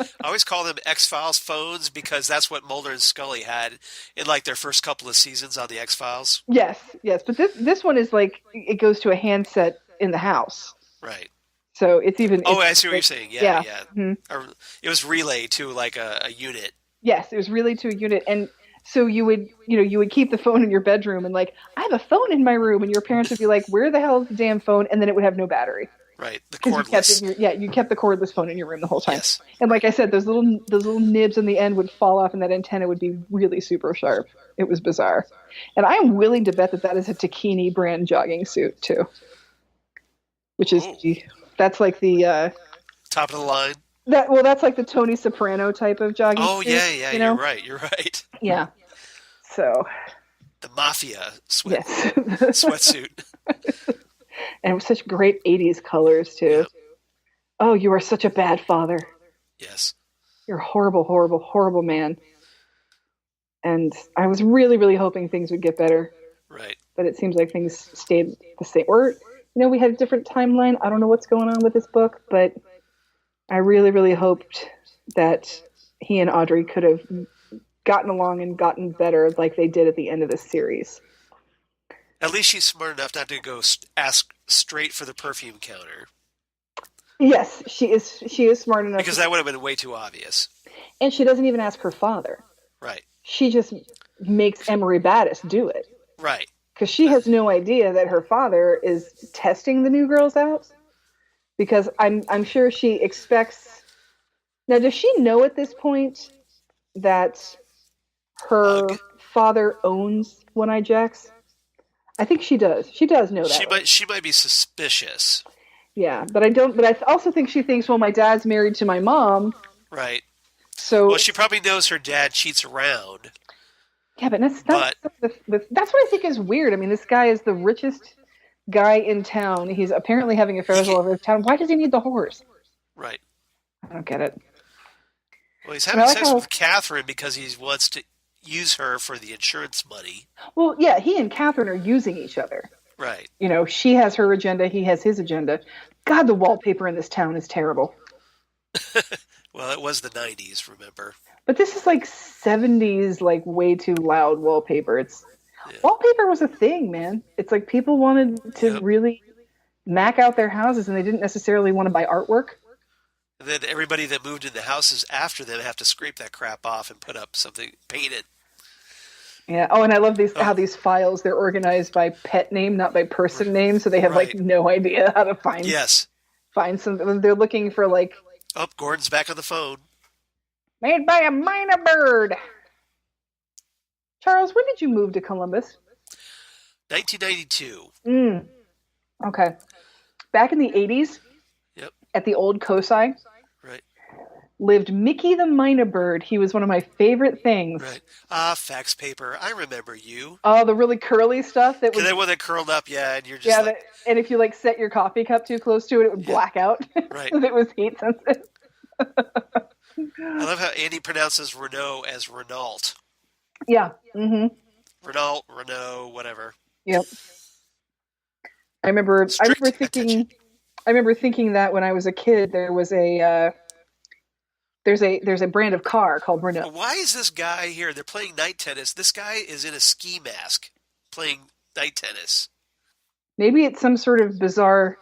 I always call them X-Files phones because that's what Mulder and Scully had in like their first couple of seasons on the X-Files. Yes. But this one is like it goes to a handset in the house. Right. So it's even. Oh, I see what you're saying. Yeah. Mm-hmm. Or it was relayed to like a unit. Yes, it was relayed to a unit, and so you would keep the phone in your bedroom, and like, I have a phone in my room, and your parents would be like, where the hell is the damn phone? And then it would have no battery. Right, the cordless. You kept the cordless phone in your room the whole time. Yes. And like I said, those little nibs on the end would fall off, and that antenna would be really super sharp. It was bizarre. And I am willing to bet that is a Taquini brand jogging suit too, which is that's like the top of the line. That's like the Tony Soprano type of jogging suit. Oh, yeah, you're right. Yeah. So. The mafia sweatsuit. And it was such great 80s colors, too. Yep. Oh, you are such a bad father. Yes. You're a horrible, horrible, horrible man. And I was really, really hoping things would get better. Right. But it seems like things stayed the same. Or, we had a different timeline. I don't know what's going on with this book, but I really, really hoped that he and Audrey could have gotten along and gotten better like they did at the end of this series. At least she's smart enough not to go ask straight for the perfume counter. Yes, she is smart enough. Because that would have been way too obvious. And she doesn't even ask her father. Right. She just makes Emery Battis do it. Right. Because she has no idea that her father is testing the new girls out. Because I'm sure she expects. Now, does she know at this point that her father owns One-Eye Jacks? I think she does. She does know that. She might be suspicious. Yeah, but I don't. But I also think she thinks, well, my dad's married to my mom. Right. So. Well, she probably knows her dad cheats around. Yeah, but that's what I think is weird. I mean, this guy is the richest guy in town. He's apparently having affairs all over town. Why does he need the horse? Right. I don't get it. Well, he's having sex with Catherine because he wants to use her for the insurance money. Well, yeah, he and Catherine are using each other. Right. She has her agenda, he has his agenda. God, the wallpaper in this town is terrible. Well, it was the 90s, remember? But this is like 70s, like way too loud wallpaper. Wallpaper was a thing, man. It's like people wanted to really mac out their houses and they didn't necessarily want to buy artwork. And then everybody that moved in the houses after them have to scrape that crap off and put up something, paint it. Yeah. Oh, and I love how these files, they're organized by pet name, not by person name. So they have like no idea how to find something. They're looking for like. Oh, Gordon's back on the phone. Made by a minor bird. Charles, when did you move to Columbus? 1992. Okay. Back in the 80s, at the old COSI, lived Mickey the Minor Bird. He was one of my favorite things. Right. fax paper. I remember you. Oh, the really curly stuff that was. That one that curled up, and you're just and if you like set your coffee cup too close to it, it would black out. Right. Because it was heat sensitive. I love how Andy pronounces Renault as Renault. Yeah. Mm-hmm. Renault, whatever. Yep. I remember thinking that when I was a kid, there was there's a brand of car called Renault. Well, why is this guy here? They're playing night tennis. This guy is in a ski mask playing night tennis. Maybe it's some sort of bizarre.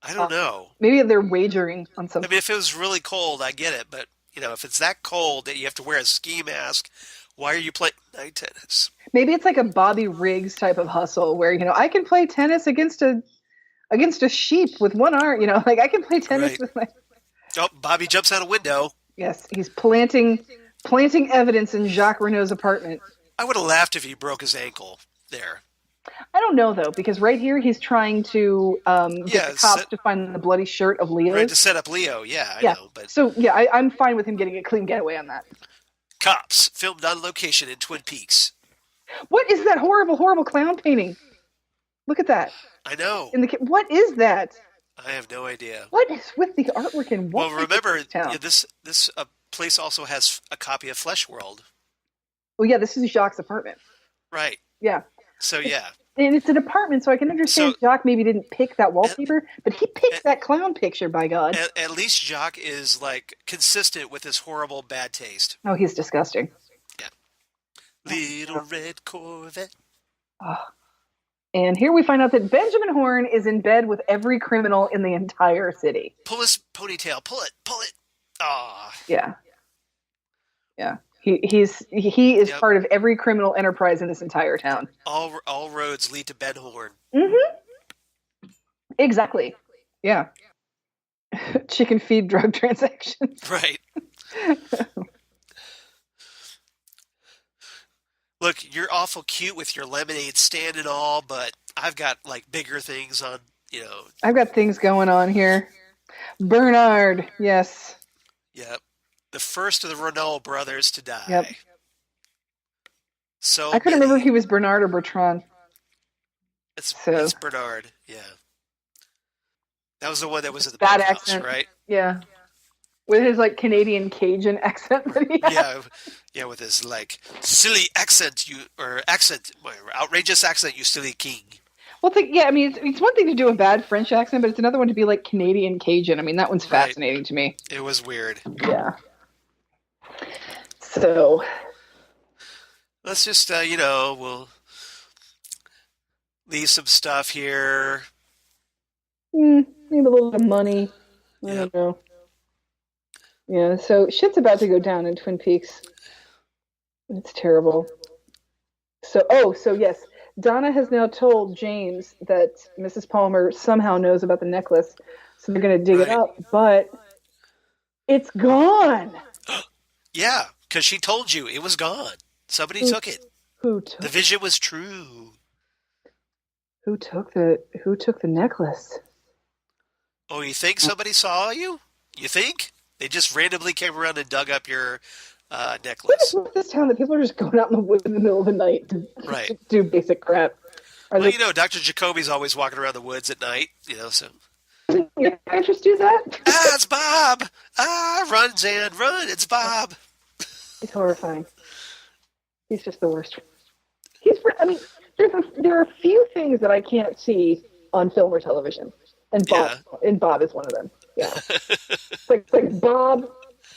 I don't know. Maybe they're wagering on something. I mean, if it was really cold, I get it. But, if it's that cold that you have to wear a ski mask, why are you playing night tennis? Maybe it's like a Bobby Riggs type of hustle where, I can play tennis against a sheep with one arm. Like I can play tennis with my. Oh, Bobby jumps out a window. Yes, he's planting evidence in Jacques Renault's apartment. I would have laughed if he broke his ankle there. I don't know, though, because right here he's trying to get the cops to find the bloody shirt of Leo's. Right, to set up Leo, I know. But so, I'm fine with him getting a clean getaway on that. Cops, filmed on location in Twin Peaks. What is that horrible, horrible clown painting? Look at that. I know. What is that? I have no idea. What is with the artwork in Well, remember, this place also has a copy of Flesh World. Well, yeah, this is Jacques' apartment. Right. Yeah. So, And it's an apartment, so I can understand Jacques maybe didn't pick that wallpaper, but he picked that clown picture, by God. At least Jacques is, like, consistent with his horrible bad taste. Oh, he's disgusting. Yeah. Little red Corvette. Oh. And here we find out that Benjamin Horne is in bed with every criminal in the entire city. Pull his ponytail. Pull it. Pull it. Ah. Yeah. Yeah. He is part of every criminal enterprise in this entire town. All roads lead to Ben Horne. Mm-hmm. Exactly. Yeah. Chicken feed drug transactions. Right. Look, you're awful cute with your lemonade stand and all, but I've got, like, bigger things on, you know. I've got things going on here. Bernard, yes. Yep. The first of the Renault brothers to die. Yep. So I couldn't remember if he was Bernard or Bertrand. It's Bernard, yeah. That was the one that was in the bad house, accent, right? Yeah. With his, like, Canadian Cajun accent that he had. Yeah, with his, like, silly accent, outrageous accent, you silly king. Well, it's one thing to do a bad French accent, but it's another one to be like Canadian Cajun. I mean, that one's fascinating to me. It was weird. Yeah. So. Let's just, we'll leave some stuff here. Maybe a little bit of money. I don't know. Yeah, so shit's about to go down in Twin Peaks. It's terrible. So yes. Donna has now told James that Mrs. Palmer somehow knows about the necklace, so they're going to dig it up, but it's gone. Yeah, because she told you it was gone. Somebody took it. Who took the vision was true. Who took the necklace? Oh, you think somebody saw you? You think? They just randomly came around and dug up your necklace. What is with this town that people are just going out in the woods in the middle of the night to do basic crap? Dr. Jacoby's always walking around the woods at night, so. Your psychiatrist do that? It's Bob! Run, Jan, run, it's Bob! He's horrifying. He's just the worst. There are a few things that I can't see on film or television, and Bob is one of them. Yeah. It's like Bob,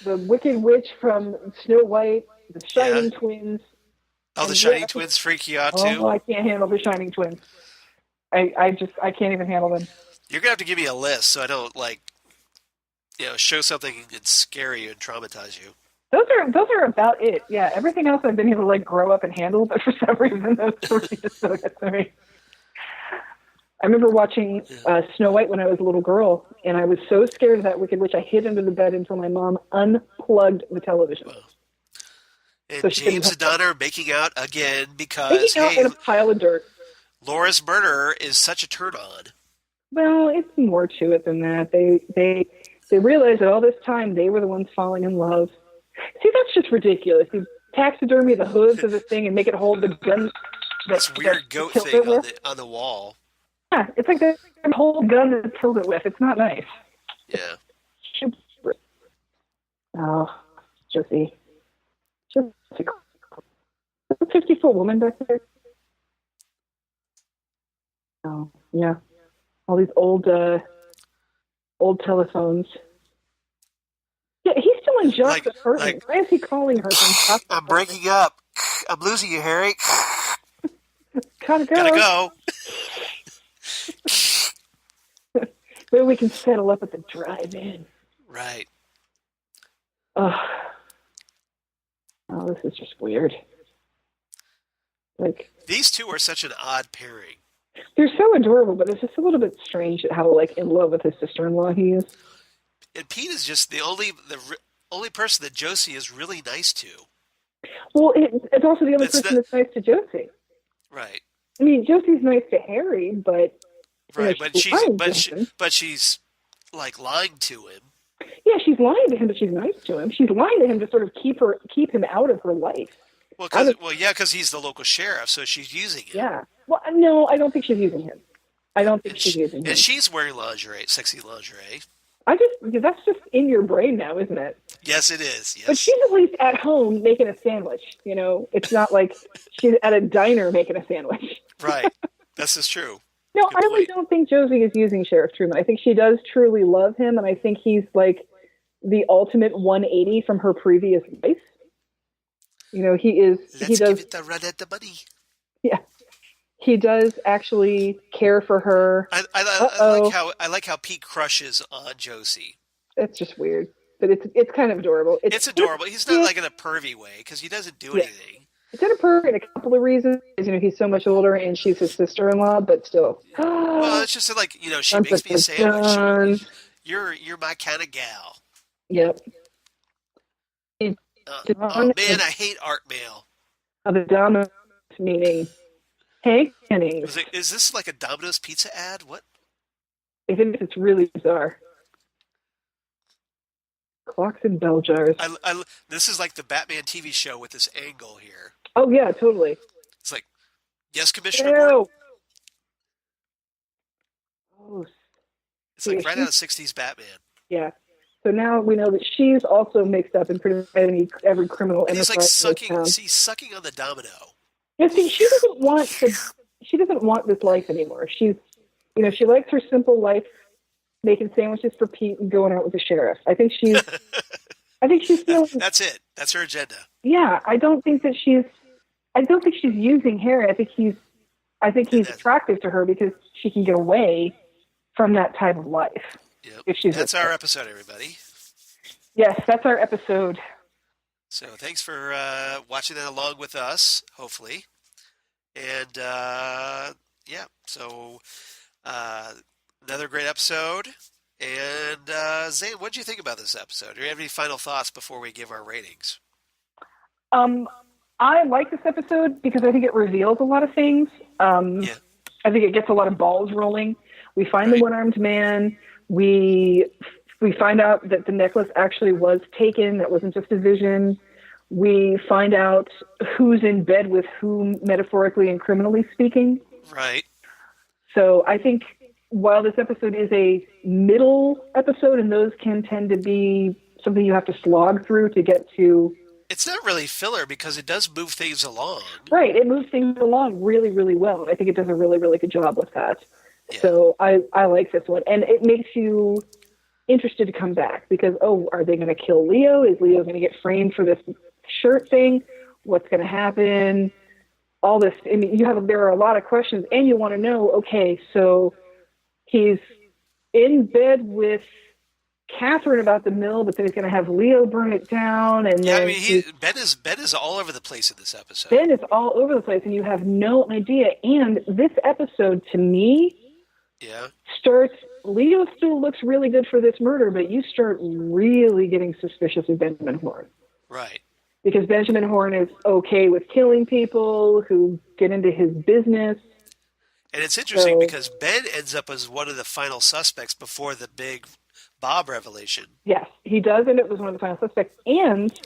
the Wicked Witch from Snow White, the Shining Twins. Oh, the Shining Twins freak you out too? Oh, I can't handle the Shining Twins. I can't even handle them. You're gonna have to give me a list so I don't show something and scare you and traumatize you. Those are about it. Yeah, everything else I've been able to grow up and handle, but for some reason those stories just so get to me. I remember watching Snow White when I was a little girl, and I was so scared of that Wicked Witch, I hid under the bed until my mom unplugged the television. Wow. And so James and Donna are making out again because, making out in a pile of dirt. Laura's murder is such a turn-on. Well, it's more to it than that. They realize that all this time they were the ones falling in love. See, that's just ridiculous. You taxidermy the hooves of the thing and make it hold the gun. This weird goat thing on the wall. Yeah, it's like the whole gun to tilt it with. It's not nice. Yeah. Oh, Josie. There's a 50-foot woman back there. Oh, yeah. All these old telephones. Yeah, he's still in Jock's apartment. Why is he calling her from Jock's I'm breaking up. I'm losing you, Harry. Gotta go. Gotta go. Maybe we can settle up at the drive-in. Right. Oh, this is just weird. These two are such an odd pairing. They're so adorable, but it's just a little bit strange at how in love with his sister-in-law he is. And Pete is just the only person that Josie is really nice to. Well, it's also the only person that's nice to Josie. Right. I mean, Josie's nice to Harry, but but she's lying to him. Yeah, she's lying to him, but she's nice to him. She's lying to him to sort of keep him out of her life. Because he's the local sheriff, so she's using him. Yeah. Well, no, I don't think she's using him. She's using him. And she's wearing lingerie, sexy lingerie. That's just in your brain now, isn't it? Yes, it is. Yes. But she's at least at home making a sandwich. It's not like she's at a diner making a sandwich. Right. This is true. No, Good I really point. don't think Josie is using Sheriff Truman. I think she does truly love him, and I think he's like the ultimate 180 from her previous life. You know, he Let's give does, it a run at the money. yeah, he does actually care for her. Uh-oh, I like how Pete crushes on Josie. it's just weird, but it's kind of adorable. It's adorable. He's not like in a pervy way because he doesn't do Yeah, anything. it's inappropriate in a couple of reasons. You know, he's so much older, and she's his sister-in-law, but still. Well, it's just like she Dun, dun, makes me a dun, sandwich. dun. You're my kind of gal. Yep. Oh man, I hate art mail. Of the dominant meaning Hank Jennings. Is this like a Domino's pizza ad? What? I think it's really bizarre. Clocks and bell jars. This is like the Batman TV show with this angle here. Oh yeah, totally. It's like, yes, Commissioner Ew. Gordon. Oh, It's like right out of '60s Batman. yeah. So now we know that she's also mixed up in pretty much every criminal And he's like enterprise. he's sucking on the domino. Yeah, see, she doesn't want this life anymore. She's, you know, she likes her simple life, making sandwiches for Pete and going out with the sheriff. I think she's feeling. That's it. That's her agenda. Yeah, I don't think she's using Harry. I think he's attractive to her because she can get away from that type of life. Yep. That's our episode, everybody. Yes, that's our episode. So thanks for watching that along with us, hopefully. And yeah, so another great episode. And Zane, what did you think about this episode? Do you have any final thoughts before we give our ratings? I like this episode because I think it reveals a lot of things. Yeah. I think it gets a lot of balls rolling. We find the one-armed man. We find out that the necklace actually was taken. That wasn't just a vision. We find out who's in bed with whom, metaphorically and criminally speaking. Right. So I think while this episode is a middle episode, and those can tend to be something you have to slog through to get to. It's not really filler because it does move things along. Right. It moves things along really, really well. I think it does a really, really good job with that. Yeah. So I like this one. And it makes you interested to come back because, are they going to kill Leo? Is Leo going to get framed for this shirt thing? What's going to happen? All this. I mean, there are a lot of questions, and you want to know, okay, so he's in bed with Catherine about the mill, but then he's going to have Leo burn it down. And yeah, then I mean, Ben is all over the place in this episode. Ben is all over the place, and you have no idea. And this episode, to me, starts. Leo still looks really good for this murder, but you start really getting suspicious of Benjamin Horne. Right. Because Benjamin Horne is okay with killing people who get into his business. And it's interesting because Ben ends up as one of the final suspects before the big Bob revelation. Yes, he does end up as one of the final suspects. And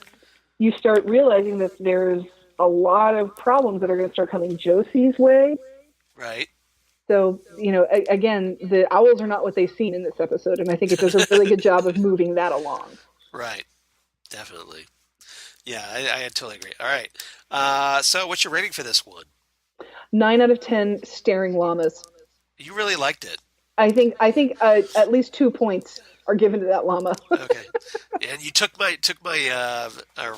you start realizing that there's a lot of problems that are going to start coming Josie's way. Right. So, again, the owls are not what they seem in this episode. And I think it does a really good job of moving that along. Right. Definitely. Yeah, I totally agree. All right. So what's your rating for this one? 9 out of 10 staring llamas. You really liked it. I think at least 2 points are given to that llama. Okay. And you took my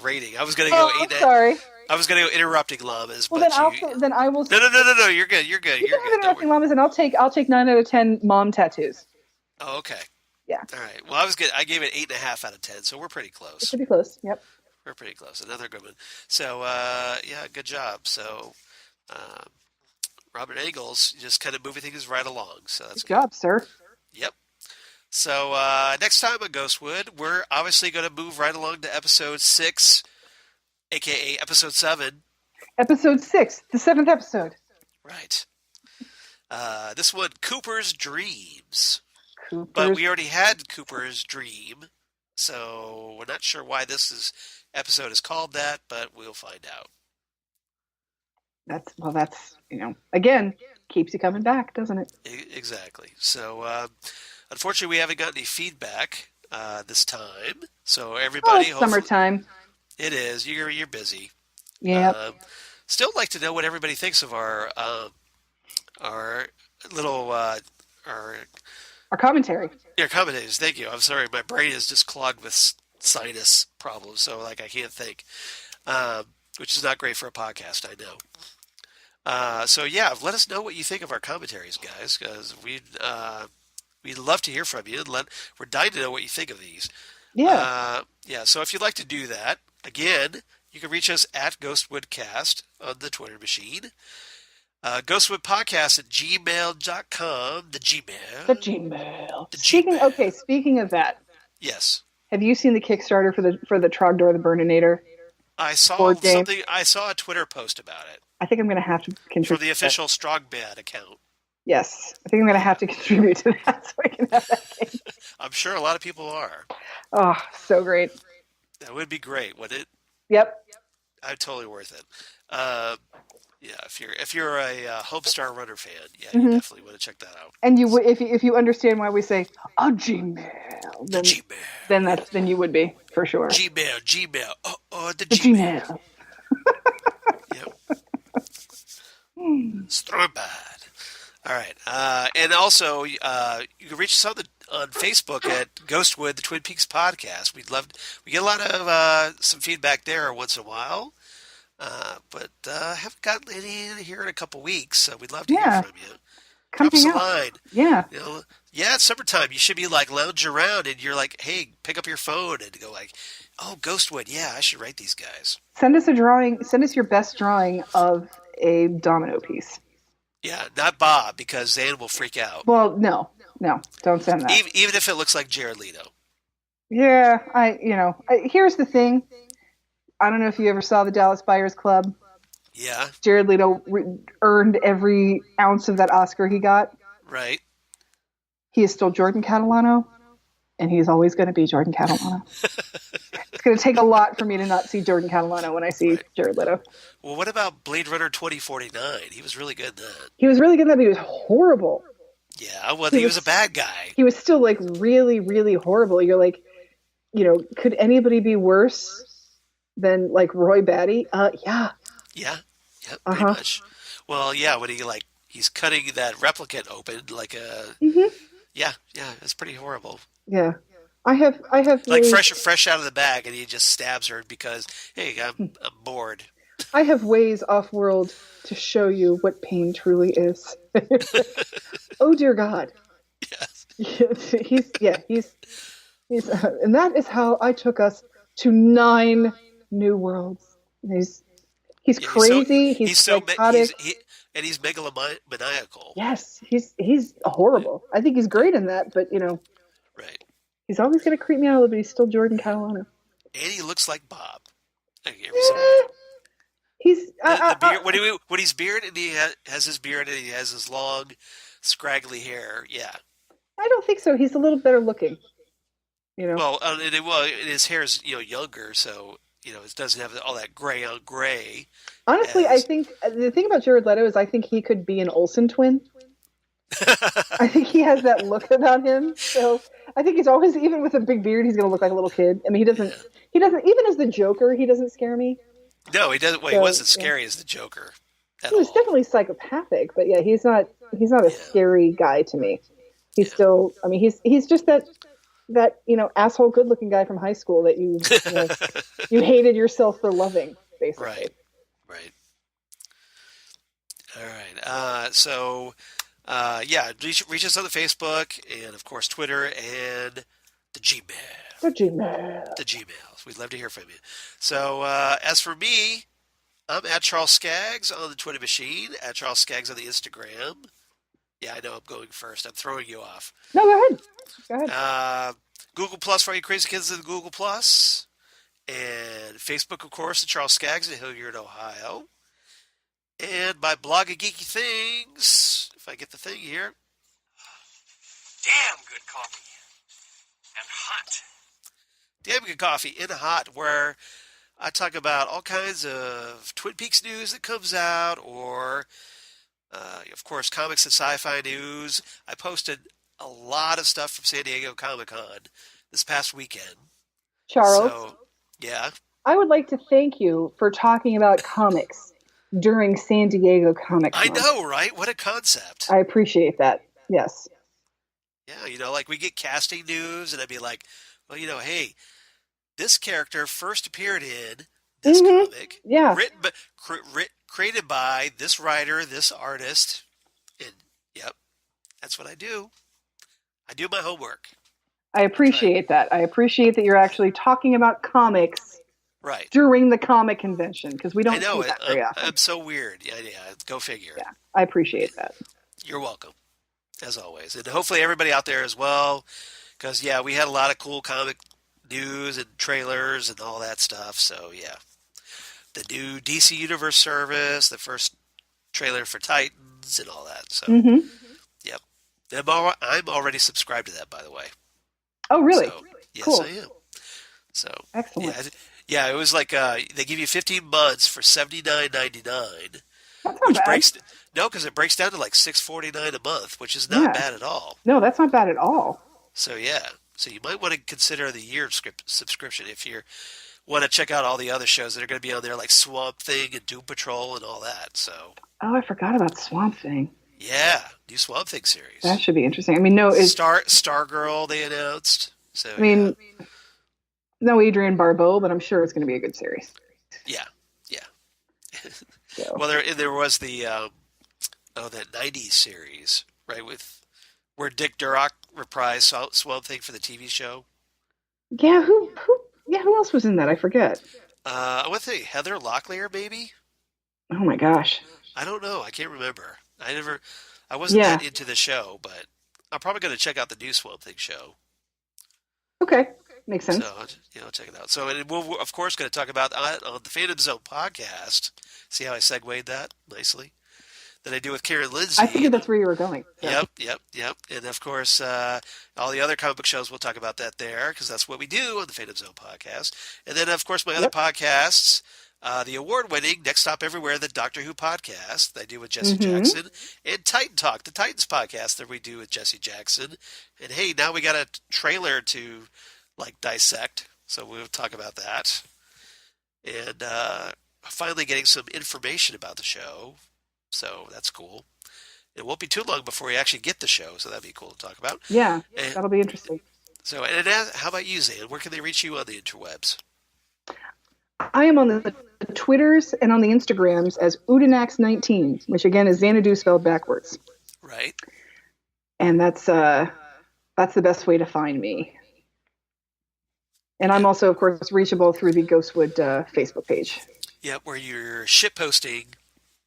rating. I was going to go 8. Sorry. I was going to go interrupting llamas. Well, but then I will. No. You're good. You're good. You can have interrupting llamas, and I'll take 9 out of 10 mom tattoos. Oh, okay. Yeah. All right. Well, I was good. I gave it 8.5 out of 10, so we're pretty close. It's pretty close. Yep. We're pretty close. Another good one. So, yeah, good job. So, Robert Engels just kind of moving things right along. So that's good. Good job, sir. Yep. So, next time on Ghostwood, we're obviously going to move right along to episode 6, a.k.a. episode 7. Episode 6, the 7th episode. Right. This one, Cooper's Dreams. But we already had Cooper's Dream, so we're not sure why episode is called that, but we'll find out. That's again, keeps you coming back, doesn't it? Exactly. So, unfortunately, we haven't got any feedback this time. So everybody, summertime. It is. You're busy. Yeah. Still like to know what everybody thinks of our our little our Our commentary. commentators. Thank you. I'm sorry, my brain is just clogged with sinus problems, so like I can't think, um, which is not great for a podcast. I know. So yeah, let us know what you think of our commentaries, guys, because we'd love to hear from you. We're dying to know what you think of these. Yeah. Yeah, so if you'd like to do that, again, you can reach us at GhostwoodCast on the Twitter machine. GhostwoodPodcast at gmail.com. The The Gmail. Gmail. The Gmail. Speaking of that, Yes. have you seen the Kickstarter for the Trogdor the Burninator I saw board game? something. I saw a Twitter post about it I think I'm going to have to from contribute the to that. official Strongbad account. Yes, I think I'm going to have to contribute to that so I can have that game. I'm sure a lot of people are. Oh, so great. That would be great, wouldn't it? Yep. Totally worth it. Yeah, if you're a Homestar Runner fan, yeah, you Mm-hmm. definitely want to check that out. And if you understand why we say a Gmail, The then Gmail. then you would be for sure. Gmail. The The Gmail. Gmail. Yep. Strongbad. All right. And also, you can reach us on Facebook at Ghostwood, the Twin Peaks podcast. We get a lot of some feedback there once in a while, but haven't gotten any in here in a couple weeks. So we'd love to hear from you. Come Drop us a hang out. line. Yeah. You know, yeah, it's summertime. You should be like lounging around, and you're like, hey, pick up your phone and go like, oh, Ghostwood. Yeah, I should write these guys. Send us a drawing. Send us your best drawing of a domino piece. Yeah, not Bob, because Zan will freak out. Well, no, don't send that. Even if it looks like Jared Leto. Yeah, here's the thing. I don't know if you ever saw the Dallas Buyers Club. Yeah. Jared Leto earned every ounce of that Oscar he got. Right. He is still Jordan Catalano, and he's always going to be Jordan Catalano. It's going to take a lot for me to not see Jordan Catalano when I see Jared Leto. Well, what about Blade Runner 2049? He was really good in that. He was really good in that, but he was horrible. Yeah, well, he was a bad guy. He was still, like, really, really horrible. You're like, could anybody be worse than, like, Roy Batty? Yeah. Yeah, pretty much. Well, yeah, when he's cutting that replicant open like a... Mm-hmm. Yeah, it's pretty horrible. Yeah. I have like fresh out of the bag, and he just stabs her because, hey, I'm bored. I have ways off-world to show you what pain truly is. Oh dear God. Yes. He's and that is how I took us to 9 new worlds. He's crazy. He's psychotic. And he's megalomaniacal. Yes, he's horrible. I think he's great in that, but right. He's always going to creep me out a little bit. He's still Jordan Catalano. And he looks like Bob. He's the beard, when he's bearded and he has his beard and he has his long, scraggly hair. Yeah. I don't think so. He's a little better looking. Well, his hair is younger, so it doesn't have all that gray on gray. Honestly, I think the thing about Jared Leto is I think he could be an Olsen twin. I think he has that look about him. So I think he's always, even with a big beard, he's going to look like a little kid. I mean, he doesn't, even as the Joker, he doesn't scare me. No, he doesn't. Well, he wasn't scary as the Joker. He was definitely psychopathic, but yeah, he's not a scary guy to me. He's still, I mean, he's just that asshole good looking guy from high school that you hated yourself for loving, basically. Right. All right. So reach us on the Facebook and of course Twitter and the Gmail. The Gmail. We'd love to hear from you. So as for me, I'm at Charles Skaggs on the Twitter machine, at Charles Skaggs on the Instagram. Yeah, I know I'm going first. I'm throwing you off. No, go ahead. Google Plus for all you crazy kids in the Google Plus. And Facebook, of course, at Charles Skaggs in Hilliard, Ohio. And my blog of geeky things, if I get the thing here. Damn good coffee. And hot. Damn good coffee and hot, where I talk about all kinds of Twin Peaks news that comes out, or, of course, comics and sci-fi news. I posted a lot of stuff from San Diego Comic-Con this past weekend. Charles? So, yeah? I would like to thank you for talking about comics during San Diego Comic I Con. know, right? What a concept. I appreciate that. Yes. Yeah, like we get casting news, and I'd be like, well, hey, this character first appeared in this comic, Yeah. written but created by this writer, this artist, and yep, that's what I do. I do my homework. I appreciate that. I appreciate that you're actually talking about comics right during the comic convention, because we don't see that very often. I'm so weird. Yeah, go figure. Yeah, I appreciate that. You're welcome, as always. And hopefully everybody out there as well, because, yeah, we had a lot of cool comic news and trailers and all that stuff. So, yeah. The new DC Universe service, the first trailer for Titans and all that. So, yep. I'm already subscribed to that, by the way. Oh, really? So, yes, cool. I am. So, excellent. Yeah, it was like they give you 15 months for $79.99. That's not bad. Because it breaks down to like $6.49 a month, which is not bad at all. No, that's not bad at all. So yeah, so you might want to consider the year subscription if you want to check out all the other shows that are going to be on there, like Swamp Thing and Doom Patrol and all that. So. Oh, I forgot about Swamp Thing. Yeah, new Swamp Thing series. That should be interesting. I mean, no, Stargirl they announced. So I mean, no Adrienne Barbeau, but I'm sure it's going to be a good series. Yeah. So. Well, there was the that '90s series, right, where Dick Durock reprised Swamp Thing for the TV show. Yeah, who else was in that? I forget. I want to say Heather Locklear, maybe. Oh my gosh. I don't know. I can't remember. I wasn't that into the show, but I'm probably going to check out the new Swamp Thing show. Okay. Makes sense. So, check it out. So, and we're, of course, going to talk about on the Phantom Zone podcast. See how I segued that nicely? That I do with Karen Lindsay. I figured that's where you were going. Yeah. Yep. And, of course, all the other comic book shows, we'll talk about that there, because that's what we do on the Phantom Zone podcast. And then, of course, my other podcasts, the award-winning Next Stop Everywhere, the Doctor Who podcast that I do with Jesse Jackson, and Titan Talk, the Titans podcast that we do with Jesse Jackson. And, hey, now we got a trailer to dissect, so we'll talk about that. And finally getting some information about the show, so that's cool. It won't be too long before we actually get the show, so that'd be cool to talk about. Yeah, that'll be interesting. So, how about you, Zan? Where can they reach you on the interwebs? I am on the Twitters and on the Instagrams as Udinax19, which again is Xanadu spelled backwards. Right. And that's the best way to find me. And I'm also, of course, reachable through the Ghostwood Facebook page. Yeah, where you're shitposting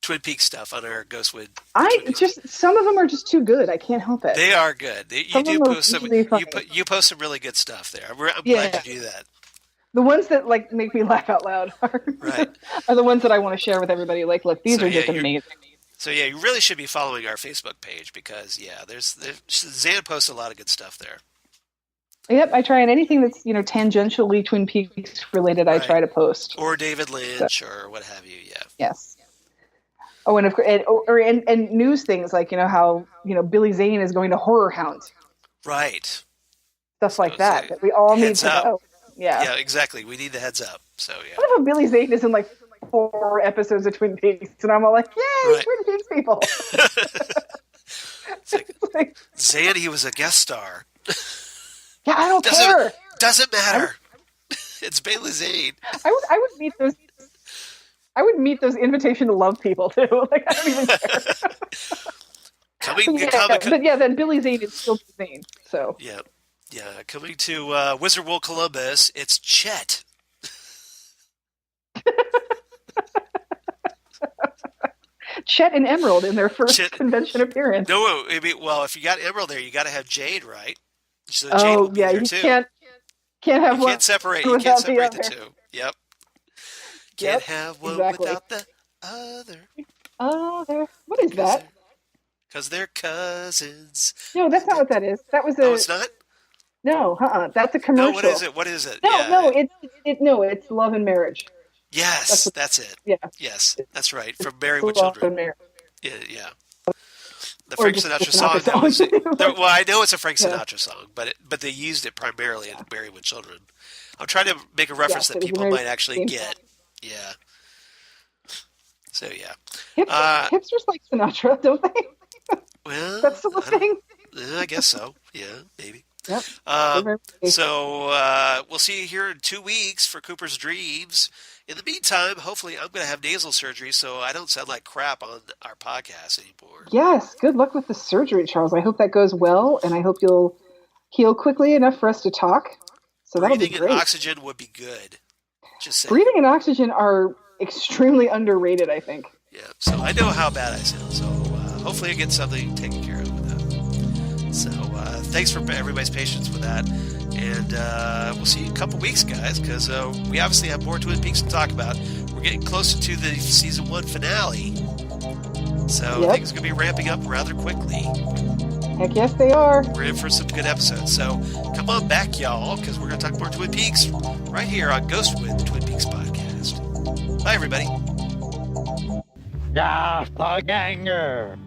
Twin Peaks stuff on our Ghostwood. Some of them are just too good. I can't help it. They are good. You do post some. You post some really good stuff there. I'm glad you do that. The ones that make me laugh out loud are the ones that I want to share with everybody. Look, these are just amazing. So yeah, you really should be following our Facebook page because Zan posts a lot of good stuff there. Yep, I try, and anything that's tangentially Twin Peaks related, I try to post. Or David Lynch, or what have you. Yeah. Yes. Oh, and of course, and news things like how Billy Zane is going to Horror Hound. Right. Stuff like that we all need to know. Yeah. Yeah, exactly. We need the heads up. So yeah. What if Billy Zane is in 4 episodes of Twin Peaks, and I'm all like, yay, Twin Peaks people. It's Zan, he was a guest star. Yeah, I don't care. Doesn't matter. It's Billy Zane. I would meet those. I would meet those invitation to love people too. I don't even care. Then Billy Zane is still Zane. So yeah. Coming to Wizard World Columbus, it's Chet. Chet and Emerald in their first convention appearance. No, if you got Emerald there, you got to have Jade, right? So Jade will be there too. Can't have one. You can't separate the two. Yep. Can't have one without the other. What is that? Because they're cousins. No, that's not what that is. That was it's not? No, that's a commercial. No, what is it? No, it's Love and Marriage. Yes, that's it. Yeah. Yes, that's right. From Married with Children. Yeah. The Frank Sinatra song. Well, I know it's a Frank Sinatra song, but they used it primarily in Married with Children. I'm trying to make a reference that people might actually get. Yeah. So yeah. Hipsters like Sinatra, don't they? Well, That's still a thing. I guess so. Yeah, maybe. Yep. So we'll see you here in 2 weeks for Cooper's Dreams. In the meantime, hopefully I'm going to have nasal surgery so I don't sound like crap on our podcast anymore. Yes. Good luck with the surgery, Charles. I hope that goes well, and I hope you'll heal quickly enough for us to talk. So that'll be great. Breathing and oxygen would be good. Just saying. Breathing and oxygen are extremely underrated, I think. Yeah. So I know how bad I sound. So hopefully I get something taken care of with that. So thanks for everybody's patience with that. And we'll see you in a couple weeks, guys, because we obviously have more Twin Peaks to talk about. We're getting closer to the season 1 finale. So things are going to be ramping up rather quickly. Heck yes, they are. We're in for some good episodes. So come on back, y'all, because we're going to talk more Twin Peaks right here on Ghostwood, the Twin Peaks podcast. Bye, everybody. Doppelganger.